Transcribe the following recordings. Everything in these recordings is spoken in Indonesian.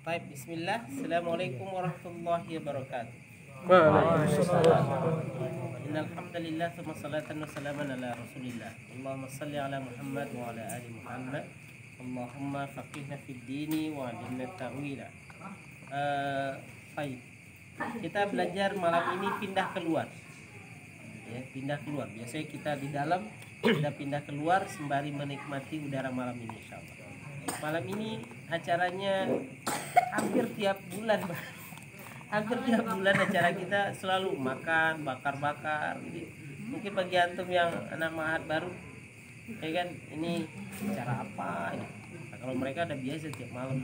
Baik, bismillah. Assalamualaikum warahmatullahi wabarakatuh. Waalaikumsalam. Innal hamdalillah tsumma salatan wa salaman ala Rasulillah. Allahumma shalli ala Muhammad wa ala ali Muhammad. Allahumma faqihna fid dini wa 'allimna ta'wila. Baik. Kita belajar malam ini pindah keluar. Ya, pindah keluar. Biasanya kita di dalam, kita pindah keluar sembari menikmati udara malam ini insyaallah. Malam ini acaranya hampir tiap bulan, hampir tiap bulan acara kita selalu makan, bakar-bakar gitu. Mungkin bagi antum yang anak mahat baru, ya kan, ini acara apa ini? Nah, kalau mereka ada biasa tiap malam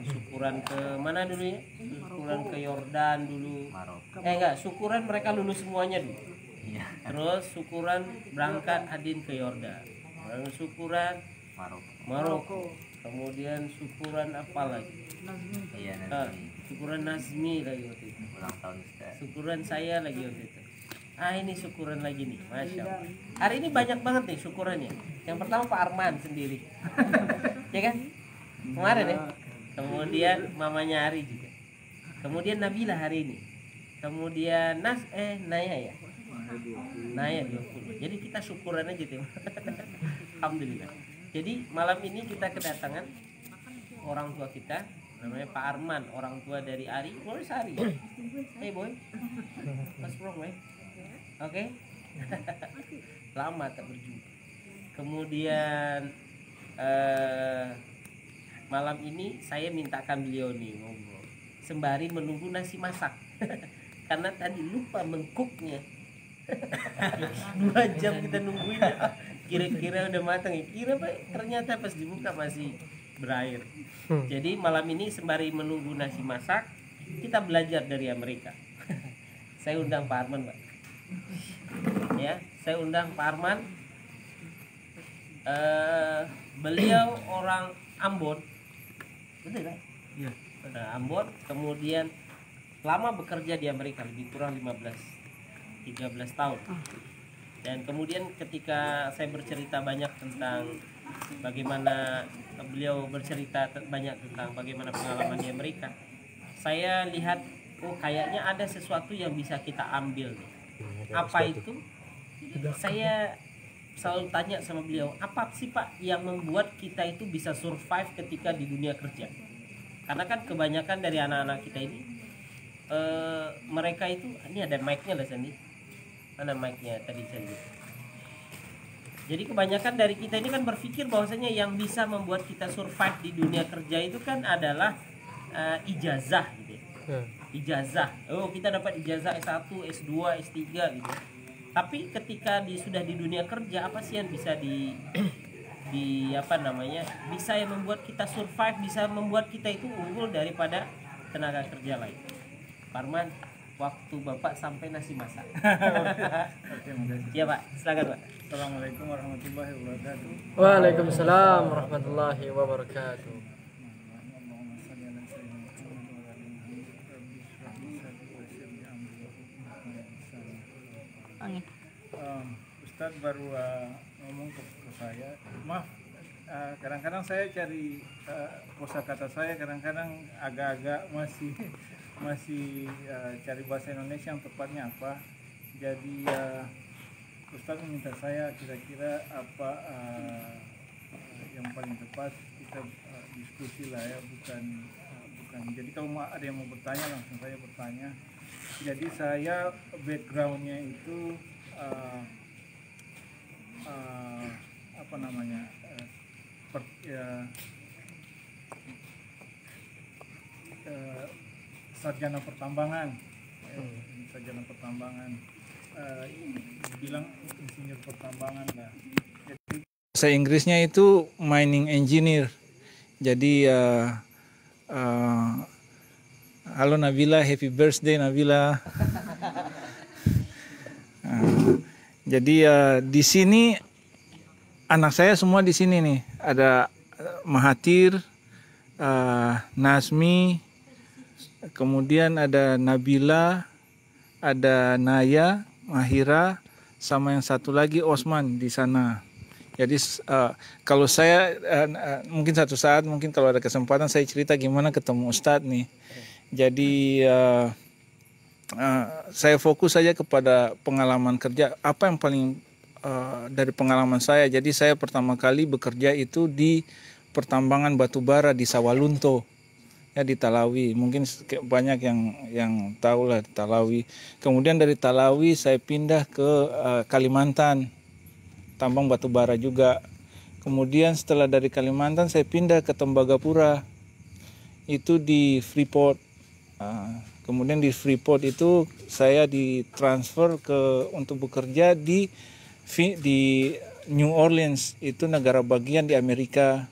syukuran ke mana dulu ya? Syukuran ke Yordan dulu. Enggak, syukuran mereka lulus semuanya dulu. Terus syukuran berangkat Adin ke Yordan. Lalu syukuran Maroko. Kemudian syukuran apa lagi? Syukuran Nazmi lagi waktu itu. Ulang tahun Ustaz. Syukuran saya lagi waktu itu. Ini syukuran lagi nih, masya Allah. Hari ini banyak banget nih syukurannya. Yang pertama Pak Arman sendiri, ya kan? Kemarin ya. Kemudian mamanya Ari juga. Kemudian Nabila hari ini. Kemudian Naya ya. Naya 20. Jadi kita syukuran aja tuh. Alhamdulillah. Jadi malam ini kita kedatangan orang tua kita, namanya Pak Arman, orang tua dari Ari. Boleh Sari ya? Hey boy, what's wrong boy? Oke. Lama tak berjumpa. Kemudian malam ini saya mintakan beliau nih ngobrol sembari menunggu nasi masak. Karena tadi lupa mengcooknya. 2 jam kita nungguin, kira-kira udah matang ya. Kira Pak, ternyata pas dibuka masih berair. Jadi malam ini sembari menunggu nasi masak, kita belajar dari Amerika. Saya undang Pak Arman, Pak. Ya, saya undang Pak Arman. Beliau orang Ambon. Betul kan? Iya. Ambon, kemudian lama bekerja di Amerika, lebih kurang 13 tahun. Dan kemudian ketika saya bercerita banyak tentang bagaimana beliau bercerita banyak tentang bagaimana pengalaman di Amerika, saya lihat kayaknya ada sesuatu yang bisa kita ambil nih. Apa itu? Saya selalu tanya sama beliau, apa sih Pak yang membuat kita itu bisa survive ketika di dunia kerja? Karena kan kebanyakan dari anak-anak kita ini mereka itu, ini ada mic-nya lah Sandi. Mana mic-nya tadi Sandi. Jadi kebanyakan dari kita ini kan berpikir bahwasanya yang bisa membuat kita survive di dunia kerja itu kan adalah ijazah gitu ya. Ijazah. Oh, kita dapat ijazah S1, S2, S3 gitu. Tapi ketika sudah di dunia kerja, apa sih yang bisa bisa yang membuat kita survive, bisa membuat kita itu unggul daripada tenaga kerja lain. Parman, waktu Bapak sampai nasi masak. Oke, makasih. Ya Pak, silakan Pak. Assalamualaikum warahmatullahi wabarakatuh. Waalaikumsalam warahmatullahi wabarakatuh. Ustadz baru ngomong ke saya, maaf, kadang-kadang saya cari kosakata saya, kadang-kadang agak-agak masih cari bahasa Indonesia yang tepatnya apa. Jadi Ustadz meminta saya kira-kira apa yang paling tepat, kita diskusi lah ya, bukan. Jadi kalau ada yang mau bertanya langsung saya bertanya. Jadi saya backgroundnya itu sarjana pertambangan, sarjana pertambangan, bilang insinyur pertambangan lah. Jadi bahasa Inggrisnya itu mining engineer. Jadi halo Nabila, happy birthday Nabila. Jadi di sini anak saya semua di sini nih, ada Mahathir, Nazmi, kemudian ada Nabila, ada Naya, Mahira, sama yang satu lagi Osman di sana. Jadi kalau saya mungkin satu saat, mungkin kalau ada kesempatan saya cerita gimana ketemu Ustadz nih. Jadi saya fokus saja kepada pengalaman kerja. Apa yang paling dari pengalaman saya. Jadi saya pertama kali bekerja itu di pertambangan batu bara di Sawalunto, ya di Talawi. Mungkin banyak yang tahu lah Talawi. Kemudian dari Talawi saya pindah ke Kalimantan, tambang batu bara juga. Kemudian setelah dari Kalimantan saya pindah ke Tembagapura, itu di Freeport. Kemudian di Freeport itu saya ditransfer untuk bekerja di New Orleans, itu negara bagian di Amerika.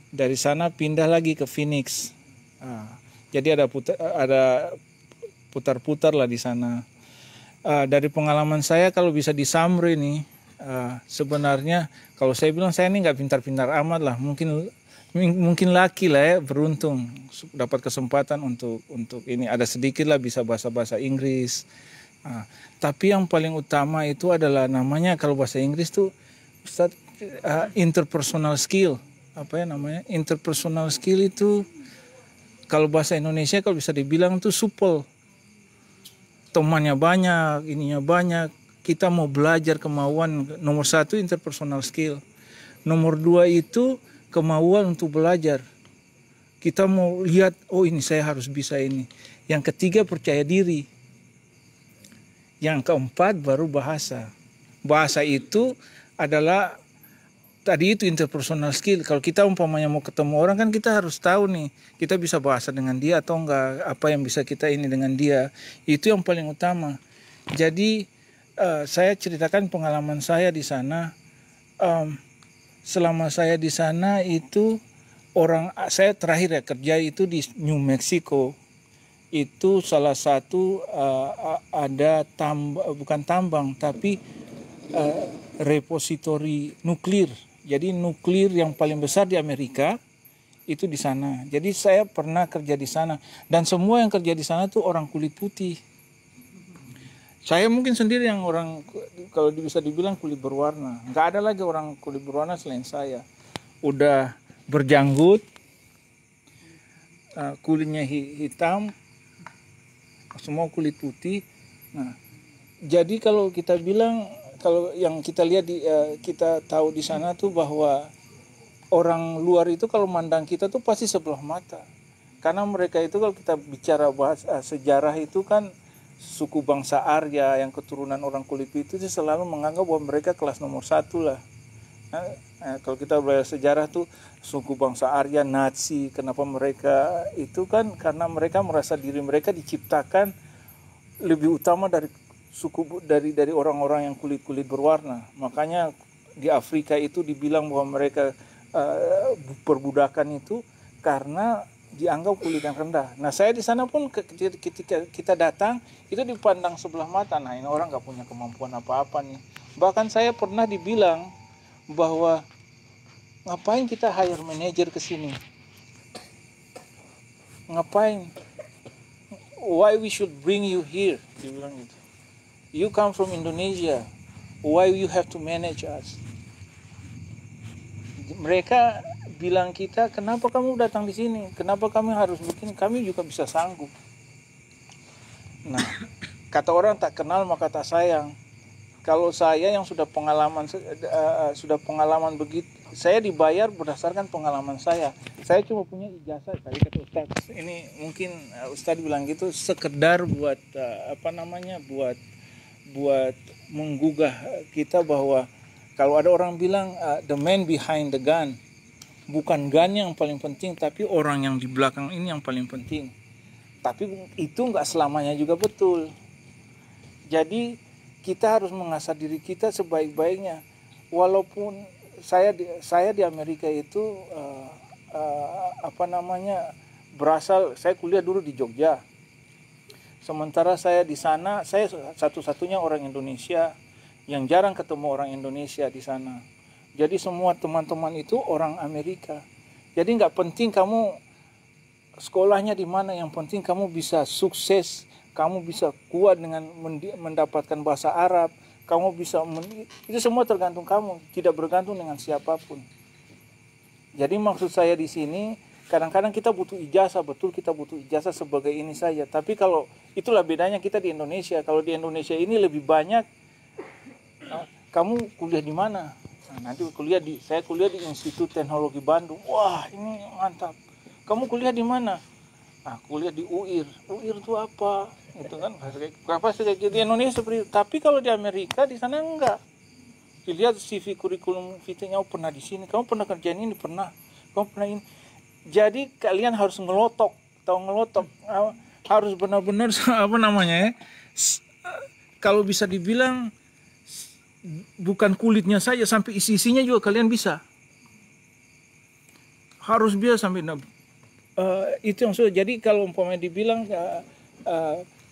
Dari sana pindah lagi ke Phoenix. Jadi ada putar-putar lah di sana. Dari pengalaman saya kalau bisa disummary nih, sebenarnya kalau saya bilang saya ini nggak pintar-pintar amat lah, mungkin laki lah ya, beruntung dapat kesempatan untuk ini, ada sedikit lah bisa bahasa Inggris. Tapi yang paling utama itu adalah namanya kalau bahasa Inggris tuh Ustaz, interpersonal skill. Apa ya namanya? Interpersonal skill itu kalau bahasa Indonesia kalau bisa dibilang tuh supel. Temannya banyak, ininya banyak. Kita mau belajar, kemauan. Nomor 1 interpersonal skill. Nomor 2 itu kemauan untuk belajar. Kita mau lihat, oh ini saya harus bisa ini. Yang ketiga percaya diri. Yang keempat baru bahasa. Bahasa itu adalah tadi itu interpersonal skill. Kalau kita umpamanya mau ketemu orang kan kita harus tahu nih, kita bisa bahasa dengan dia atau enggak, apa yang bisa kita ini dengan dia. Itu yang paling utama. Jadi saya ceritakan pengalaman saya di sana. Selama saya di sana itu saya terakhir ya kerja itu di New Mexico. Itu salah satu ada bukan tambang tapi repositori nuklir. Jadi nuklir yang paling besar di Amerika itu di sana. Jadi saya pernah kerja di sana dan semua yang kerja di sana tuh orang kulit putih. Saya mungkin sendiri yang orang kalau bisa dibilang kulit berwarna. Nggak ada lagi orang kulit berwarna selain saya. Udah berjanggut, kulitnya hitam, semua kulit putih. Nah, jadi kalau kita bilang, kalau yang kita lihat kita tahu di sana tuh bahwa orang luar itu kalau mandang kita tuh pasti sebelah mata. Karena mereka itu kalau kita bicara bahasa sejarah itu kan suku bangsa Arya yang keturunan orang kulit putih itu selalu menganggap bahwa mereka kelas nomor 1 lah. Nah, kalau kita belajar sejarah tuh suku bangsa Arya Nazi, kenapa mereka itu kan karena mereka merasa diri mereka diciptakan lebih utama dari dari orang-orang yang kulit berwarna. Makanya di Afrika itu dibilang bahwa mereka perbudakan itu karena dianggap kulit yang rendah. Nah saya di sana pun ketika kita datang itu dipandang sebelah mata. Nah ini orang nggak punya kemampuan apa-apa nih. Bahkan saya pernah dibilang bahwa ngapain kita hire manager ke sini? Ngapain? Why we should bring you here? Dibilang gitu. You come from Indonesia. Why you have to manage us? Mereka bilang kita, kenapa kamu datang di sini? Kenapa kami harus bikin? Kami juga bisa sanggup. Nah, kata orang tak kenal maka tak sayang. Kalau saya yang sudah pengalaman begitu, saya dibayar berdasarkan pengalaman saya. Saya cuma punya ijazah tadi kata Ustadz. Ini mungkin Ustadz bilang gitu sekedar buat buat menggugah kita bahwa kalau ada orang bilang the man behind the gun, bukan gun yang paling penting, tapi orang yang di belakang ini yang paling penting. Tapi itu nggak selamanya juga betul. Jadi kita harus mengasah diri kita sebaik-baiknya. Walaupun saya di Amerika itu berasal, saya kuliah dulu di Jogja. Sementara saya di sana, saya satu-satunya orang Indonesia yang jarang ketemu orang Indonesia di sana. Jadi semua teman-teman itu orang Amerika. Jadi nggak penting kamu sekolahnya di mana, yang penting kamu bisa sukses, kamu bisa kuat dengan mendapatkan bahasa Arab, kamu bisa itu semua tergantung kamu, tidak bergantung dengan siapapun. Jadi maksud saya di sini, kadang-kadang kita butuh ijazah, betul kita butuh ijazah sebagai ini saja. Tapi kalau itulah bedanya kita di Indonesia. Kalau di Indonesia ini lebih banyak, kamu kuliah di mana? Nah, nanti saya kuliah di Institut Teknologi Bandung. Wah, ini mantap. Kamu kuliah di mana? Nah, kuliah di UIR. UIR itu apa? Itu kan pasti kayak di Indonesia seperti itu. Tapi kalau di Amerika di sana enggak. Dilihat CV kurikulum vitae-nya, oh pernah di sini, kamu pernah kerjain ini, pernah, kamu pernah ini. Jadi kalian harus ngelotok, tahu ngelotok, harus benar-benar apa namanya ya? Kalau bisa dibilang bukan kulitnya saja, sampai isi-isinya juga kalian bisa. Harus bisa sampai itu yang sudah. Jadi kalau umpamanya dibilang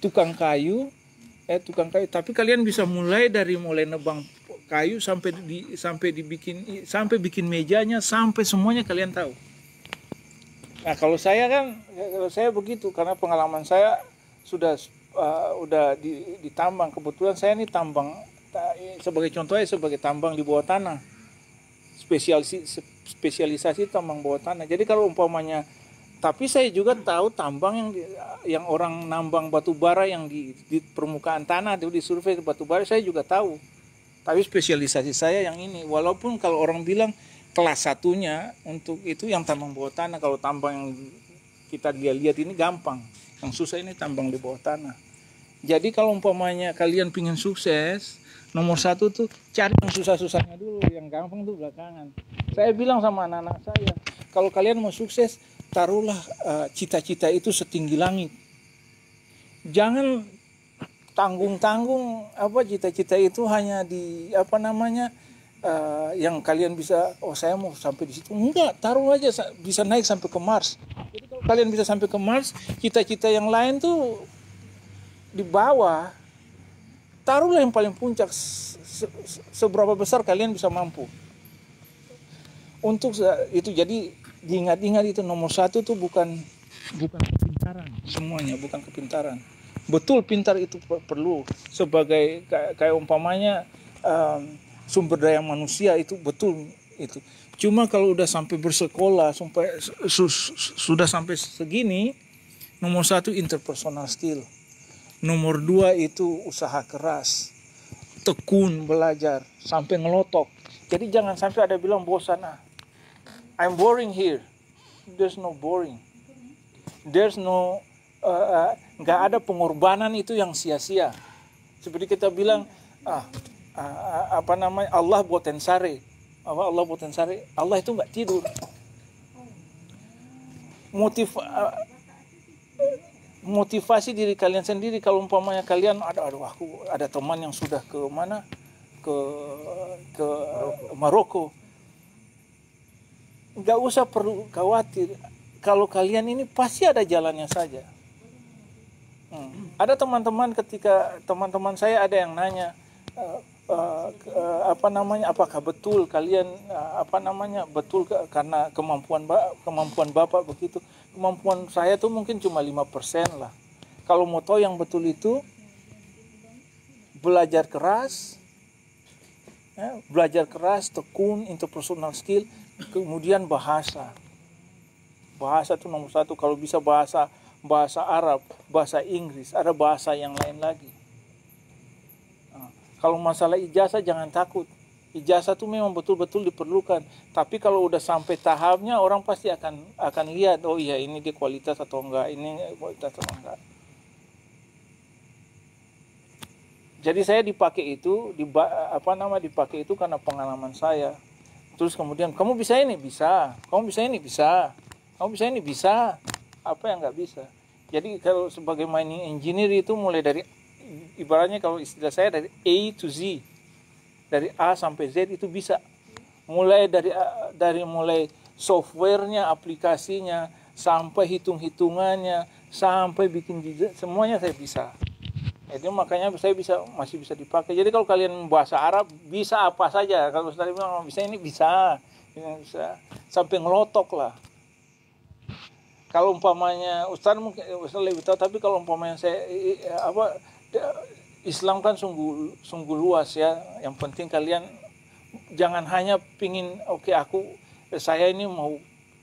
tukang kayu, tapi kalian bisa mulai nebang kayu sampai bikin mejanya, sampai semuanya kalian tahu. Nah, kalau saya begitu karena pengalaman saya udah di tambang. Kebetulan saya ini tambang, sebagai contohnya sebagai tambang di bawah tanah. Spesialisasi tambang bawah tanah. Jadi kalau umpamanya, tapi saya juga tahu tambang yang orang nambang batu bara yang di permukaan tanah, di survei batu bara, saya juga tahu. Tapi spesialisasi saya yang ini. Walaupun kalau orang bilang kelas satunya untuk itu yang tambang bawah tanah. Kalau tambang yang kita lihat ini gampang. Yang susah ini tambang di bawah tanah. Jadi kalau umpamanya kalian pingin sukses, nomor satu tuh cari yang susah-susahnya dulu. Yang gampang tuh belakangan. Saya bilang sama anak-anak saya, kalau kalian mau sukses, taruhlah cita-cita itu setinggi langit. Jangan tanggung-tanggung cita-cita itu hanya di yang kalian bisa, saya mau sampai di situ. Enggak, taruh aja bisa naik sampai ke Mars. Jadi kalau kalian bisa sampai ke Mars, cita-cita yang lain tuh di bawah. Taruhlah yang paling puncak, seberapa besar kalian bisa mampu. Untuk itu, jadi diingat-ingat itu nomor satu tuh bukan kepintaran, semuanya bukan kepintaran. Betul pintar itu perlu sebagai kayak umpamanya sumber daya manusia, itu betul itu. Cuma kalau udah sampai bersekolah sudah sampai segini, nomor satu interpersonal skill, nomor dua itu usaha keras, tekun belajar sampai ngelotok. Jadi jangan sampai ada bilang bosan, I'm boring here. There's no boring. There's no nggak ada pengorbanan itu yang sia-sia. Seperti kita bilang Allah buatan sare. Allah buatan sare. Allah itu nggak tidur. Motivasi diri kalian sendiri. Kalau umpamanya kalian aku ada teman yang sudah ke mana, ke Maroko, nggak usah perlu khawatir. Kalau kalian ini pasti ada jalannya saja. Ada teman-teman, ketika teman-teman saya ada yang nanya, apakah betul kalian betul karena kemampuan Bapak begitu. Kemampuan saya tuh mungkin cuma 5% lah. Kalau mau tahu yang betul itu, belajar keras, tekun, interpersonal skill, kemudian bahasa itu nomor satu. Kalau bisa bahasa Arab, bahasa Inggris, ada bahasa yang lain lagi. Kalau masalah ijazah jangan takut. Ijazah itu memang betul-betul diperlukan. Tapi kalau udah sampai tahapnya, orang pasti akan lihat, oh iya ini dia kualitas atau enggak, ini kualitas atau enggak. Jadi saya dipakai itu karena pengalaman saya. Terus kemudian kamu bisa ini, bisa. Kamu bisa ini, bisa. Kamu bisa ini, bisa. Apa yang nggak bisa? Jadi kalau sebagai mining engineer itu mulai dari, ibaratnya kalau istilah saya, dari A to Z, dari A sampai Z itu bisa. Mulai mulai softwarenya, aplikasinya, sampai hitung-hitungannya, sampai bikin desain, semuanya saya bisa. Jadi makanya saya masih bisa dipakai. Jadi kalau kalian bahasa Arab bisa apa saja. Kalau Ustaz bilang bisa ini, bisa sampai ngelotok lah. Kalau umpamanya Ustaz mungkin Ustaz lebih tahu, tapi kalau umpamanya saya Islam kan sungguh luas ya. Yang penting kalian jangan hanya pingin saya ini mau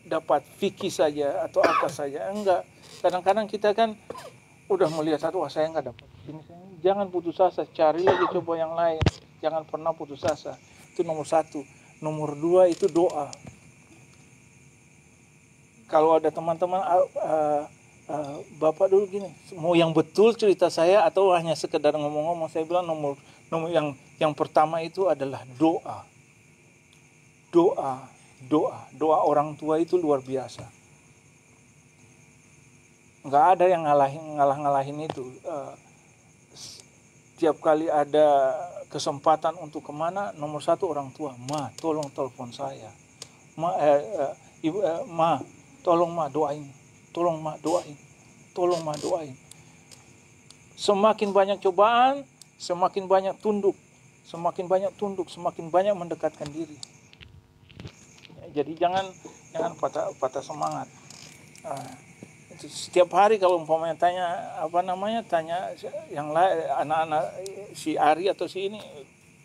dapat fikih saja atau apa saja. Enggak. Kadang-kadang kita kan udah melihat satu, saya enggak dapat ini. Jangan putus asa, cari lagi, coba yang lain. Jangan pernah putus asa. Itu nomor 1. Nomor 2 itu doa. Kalau ada teman-teman Bapak dulu gini, mau yang betul cerita saya atau hanya sekedar ngomong-ngomong, saya bilang nomor yang pertama itu adalah doa. Doa orang tua itu luar biasa. Nggak ada yang ngalahin itu. Tiap kali ada kesempatan untuk kemana, nomor 1 orang tua, tolong telepon saya, ibu, tolong doain, tolong doain. Semakin banyak cobaan, semakin banyak tunduk, semakin banyak mendekatkan diri. Jadi jangan patah semangat. Setiap hari kalau umpamanya tanya yang lain, anak-anak si Ari atau si ini,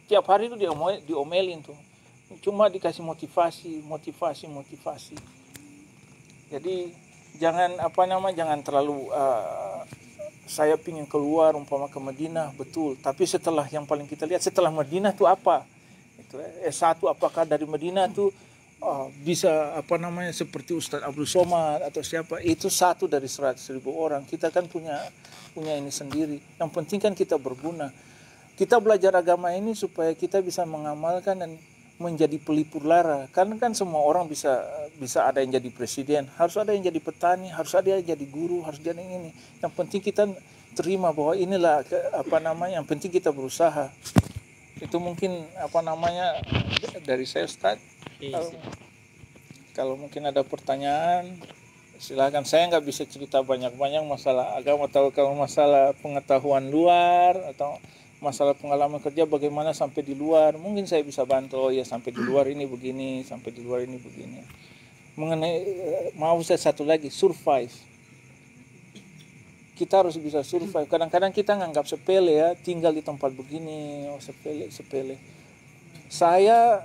tiap hari itu diomelin tuh. Cuma dikasih motivasi. Jadi jangan terlalu saya pingin keluar umpama ke Madinah, betul. Tapi setelah yang paling kita lihat setelah Madinah itu apa? Itu S1 apakah dari Madinah tuh bisa seperti Ustadz Abdul Somad atau siapa, itu 1 dari 100.000 orang. Kita kan punya ini sendiri. Yang penting kan kita berguna. Kita belajar agama ini supaya kita bisa mengamalkan dan menjadi pelipur lara. Karena kan semua orang bisa ada yang jadi presiden, harus ada yang jadi petani, harus ada yang jadi guru, harus jadi yang ini. Yang penting kita terima bahwa inilah yang penting kita berusaha. Itu mungkin dari saya, Ustaz. Kalau mungkin ada pertanyaan, silakan. Saya nggak bisa cerita banyak-banyak masalah agama, atau kalau masalah pengetahuan luar atau masalah pengalaman kerja bagaimana sampai di luar, mungkin saya bisa bantu. Sampai di luar ini begini, sampai di luar ini begini. Mengenai mau saya satu lagi, survive. Kita harus bisa survive. Kadang-kadang kita nganggap sepele ya, tinggal di tempat begini, sepele. Saya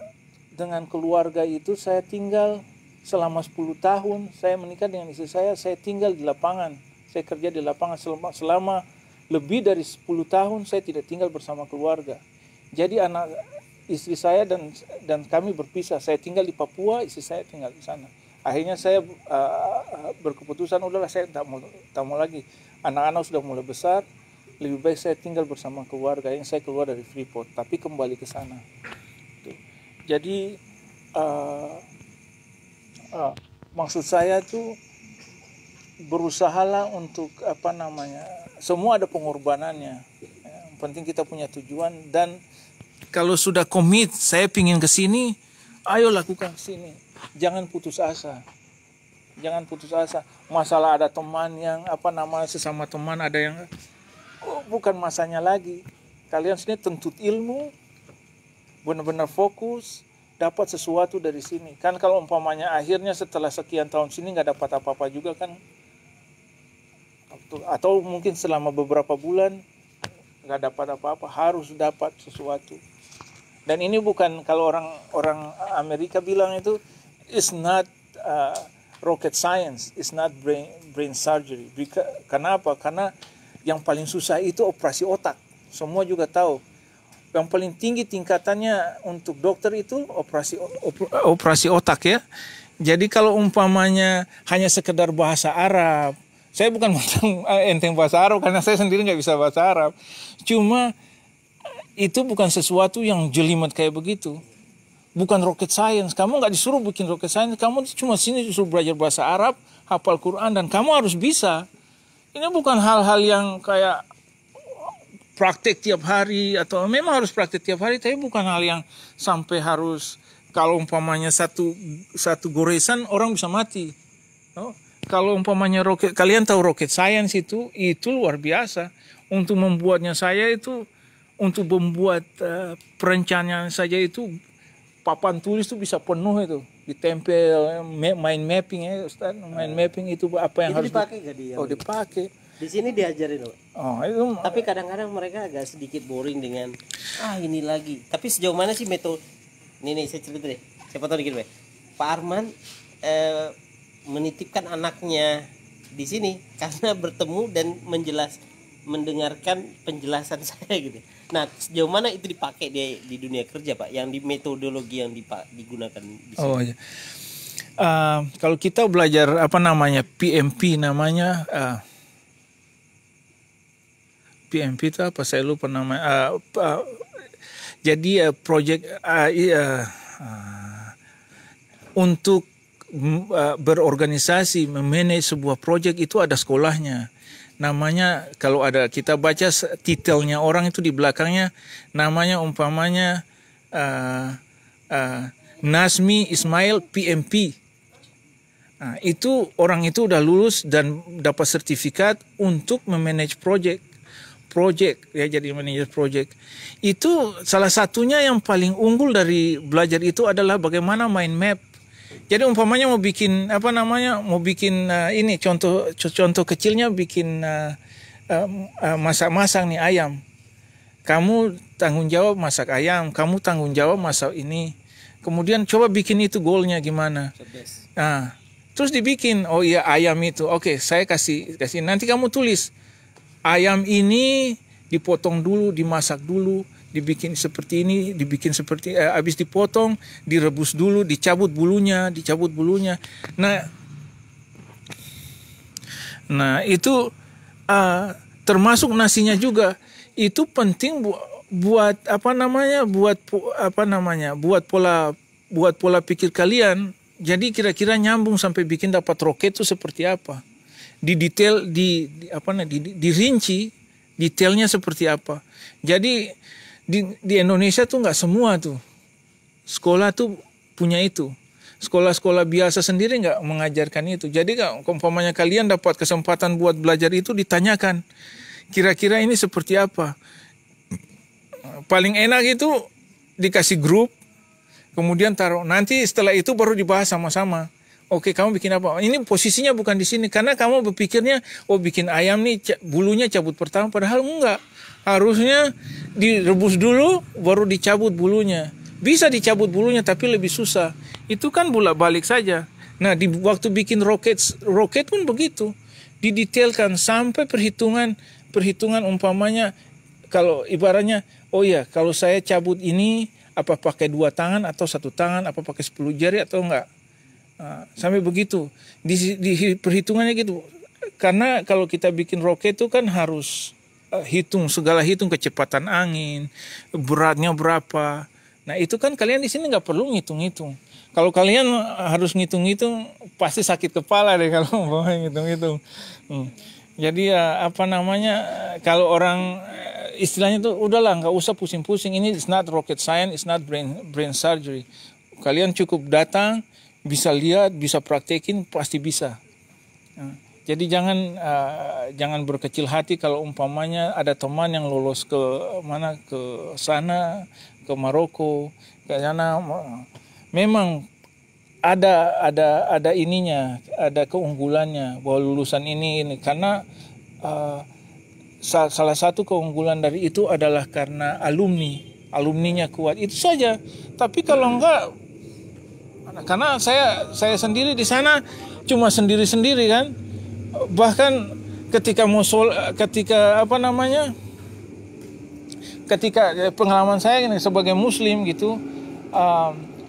dengan keluarga itu saya tinggal selama 10 tahun. Saya menikah dengan istri saya tinggal di lapangan. Saya kerja di lapangan selama lebih dari 10 tahun saya tidak tinggal bersama keluarga. Jadi istri saya dan kami berpisah. Saya tinggal di Papua, istri saya tinggal di sana. Akhirnya saya berkeputusan, udahlah saya tak mau lagi. Anak-anak sudah mulai besar, lebih baik saya tinggal bersama keluarga. Yang saya keluar dari Freeport, tapi kembali ke sana. Jadi maksud saya tuh berusahalah untuk semua ada pengorbanannya. Yang penting kita punya tujuan, dan kalau sudah komit saya pingin ke sini, ayo lakukan sini. Jangan putus asa. Masalah ada teman yang sesama teman ada yang bukan masanya lagi. Kalian sini tuntut ilmu, benar-benar fokus, dapat sesuatu dari sini. Kan kalau umpamanya akhirnya setelah sekian tahun sini nggak dapat apa-apa juga kan, atau mungkin selama beberapa bulan nggak dapat apa-apa, harus dapat sesuatu. Dan ini bukan, kalau orang Amerika bilang itu it's not rocket science, it's not brain surgery. Kenapa? Karena yang paling susah itu operasi otak. Semua juga tahu. Yang paling tinggi tingkatannya untuk dokter itu operasi otak ya. Jadi kalau umpamanya hanya sekedar bahasa Arab, saya bukan enteng bahasa Arab karena saya sendiri nggak bisa bahasa Arab. Cuma itu bukan sesuatu yang jelimet kayak begitu. Bukan rocket science. Kamu nggak disuruh bikin rocket science. Kamu cuma sini disuruh belajar bahasa Arab, hafal Quran, dan kamu harus bisa. Ini bukan hal-hal yang kayak praktek tiap hari, atau memang harus praktek tiap hari, tapi bukan hal yang sampai harus, kalau umpamanya satu goresan orang bisa mati. Kalau umpamanya kalian tahu rocket science itu luar biasa. Untuk membuatnya saya itu, untuk membuat perencanaan saja itu, papan tulis itu bisa penuh itu, ditempel, mind mapping ya Ustaz. Mind mapping itu apa yang itu harus dipakai nggak dia? dipakai. Di sini diajarin loh. Oh, itu Tapi kadang-kadang mereka agak sedikit boring dengan ini lagi. Tapi sejauh mana sih metode? Nih saya cerita deh. Siapa tahu dikit, Pak Arman menitipkan anaknya di sini karena bertemu dan mendengarkan penjelasan saya gitu. Nah, sejauh mana itu dipakai di dunia kerja, Pak? Yang di metodologi yang digunakan di sini. oh ya. Kalau kita belajar apa namanya PMP namanya PMP itu apa? Saya lupa namanya. Jadi project untuk berorganisasi, memanage sebuah project itu ada sekolahnya. Namanya kalau ada kita baca titelnya orang itu di belakangnya namanya umpamanya Nazmi Ismail PMP. Nah, itu orang itu udah lulus dan dapat sertifikat untuk memanage project ya, jadi manajer project. Itu salah satunya yang paling unggul dari belajar itu adalah bagaimana main map. Jadi umpamanya mau bikin apa namanya, mau bikin ini contoh kecilnya bikin masak nih ayam. Kamu tanggung jawab masak ayam, kamu tanggung jawab masak ini. Kemudian coba bikin itu goalnya gimana. Nah, terus dibikin, oh iya ayam itu, oke saya kasih nanti kamu tulis ayam ini dipotong dulu, dimasak dulu, dibikin seperti ini, dibikin seperti habis dipotong, direbus dulu, dicabut bulunya. Nah itu termasuk nasinya juga. Itu penting buat pola pikir kalian. Jadi kira-kira nyambung sampai bikin dapat roket itu seperti apa? Di detail dirinci detailnya seperti apa. Jadi di Indonesia tuh nggak semua tuh sekolah tuh punya itu. Sekolah-sekolah biasa sendiri nggak mengajarkan itu. Jadi umpamanya kalian dapat kesempatan buat belajar itu, ditanyakan kira-kira ini seperti apa. Paling enak itu dikasih grup, kemudian taruh. Nanti setelah itu baru dibahas sama-sama. Oke, kamu bikin apa? Ini posisinya bukan di sini karena kamu berpikirnya, oh bikin ayam nih bulunya cabut pertama, padahal enggak. Harusnya direbus dulu baru dicabut bulunya. Bisa dicabut bulunya tapi lebih susah. Itu kan bolak-balik saja. Nah, di waktu bikin roket pun begitu. Didetailkan sampai perhitungan umpamanya kalau ibaratnya, oh ya, kalau saya cabut ini apa pakai 2 tangan atau 1 tangan, apa pakai 10 jari atau enggak. Sampai begitu di perhitungannya gitu. Karena kalau kita bikin roket itu kan harus hitung kecepatan angin, beratnya berapa. Nah itu kan kalian di sini nggak perlu ngitung-ngitung. Kalau kalian harus ngitung-ngitung pasti sakit kepala deh kalau mau ngitung-ngitung. Jadi kalau orang istilahnya tuh udahlah nggak usah pusing-pusing. Ini is not rocket science, it's not brain surgery. Kalian cukup datang, bisa lihat, bisa praktekin, pasti bisa. Jadi jangan berkecil hati kalau umpamanya ada teman yang lolos ke sana, ke Maroko, ke sana. Memang ada ininya, ada keunggulannya bahwa lulusan ini karena salah satu keunggulan dari itu adalah karena alumninya kuat, itu saja. Tapi kalau enggak, karena saya sendiri di sana cuma sendiri kan, bahkan ketika pengalaman saya ini sebagai muslim gitu,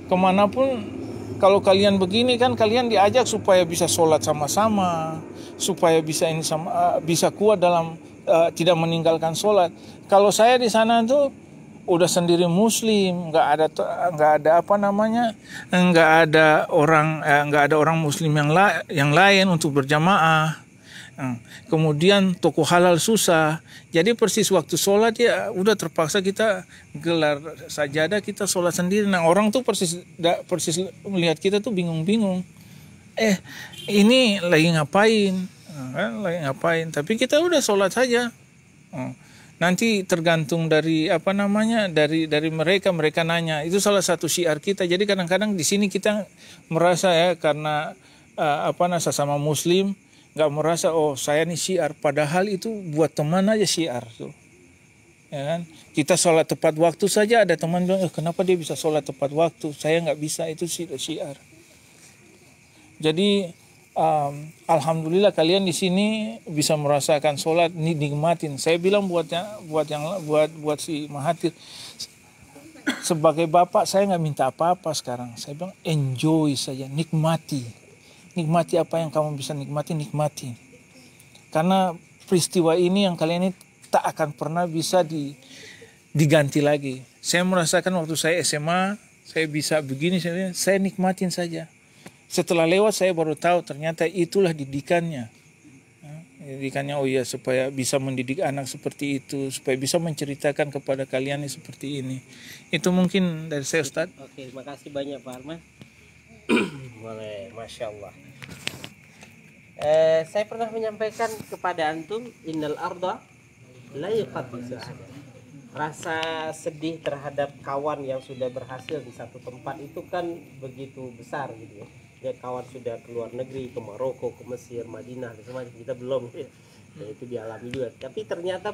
kemanapun kalau kalian begini kan kalian diajak supaya bisa sholat sama-sama, supaya bisa bisa kuat dalam tidak meninggalkan sholat. Kalau saya di sana tuh udah sendiri muslim, nggak ada orang muslim yang lain untuk berjamaah. Kemudian toko halal susah. Jadi persis waktu sholat ya udah terpaksa kita gelar sajadah, kita sholat sendiri. Nah orang tuh persis melihat kita tuh bingung-bingung. Ini lagi ngapain? Tapi kita udah sholat saja. Nanti tergantung dari dari mereka nanya. Itu salah satu syiar kita. Jadi kadang-kadang di sini kita merasa ya karena sesama muslim, nggak merasa oh saya nih syiar, padahal itu buat teman aja syiar tuh. Ya kan? Kita sholat tepat waktu saja ada teman bilang, kenapa dia bisa sholat tepat waktu, saya nggak bisa, itu syiar. Jadi alhamdulillah kalian di sini bisa merasakan sholat, nikmatin. Saya bilang buat si Mahathir, sebagai bapak saya nggak minta apa-apa sekarang. Saya bilang enjoy saja, nikmati apa yang kamu bisa nikmati. Karena peristiwa ini yang kalian ini tak akan pernah bisa diganti lagi. Saya merasakan waktu saya SMA, saya bisa begini, saya nikmatin saja. Setelah lewat saya baru tahu ternyata itulah didikannya. Didikannya, oh iya, supaya bisa mendidik anak seperti itu, supaya bisa menceritakan kepada kalian seperti ini. Itu mungkin dari saya, Ustaz. Oke, terima kasih banyak Pak Arman. Boleh, Masya Allah. Saya pernah menyampaikan kepada antum, innal arda la yuqaddisu ahad. Rasa sedih terhadap kawan yang sudah berhasil di satu tempat itu kan begitu besar gitu ya. Ya, kawan sudah ke luar negeri, ke Maroko, ke Mesir, Madinah, dan semacam, kita belum ya. Ya, itu dialami juga. Tapi ternyata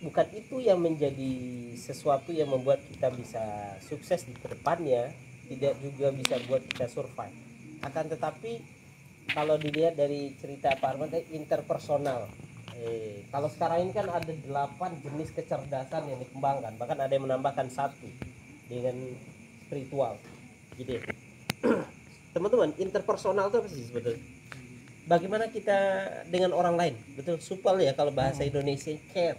bukan itu yang menjadi sesuatu yang membuat kita bisa sukses di depannya, tidak juga bisa buat kita survive. Akan tetapi kalau dilihat dari cerita Pak Arman, interpersonal. Kalau sekarang ini kan ada 8 jenis kecerdasan yang dikembangkan, bahkan ada yang menambahkan 1 dengan spiritual gitu ya. Teman-teman, interpersonal itu apa sih sebetulnya? Bagaimana kita dengan orang lain, betul, supel ya kalau bahasa Indonesia, care,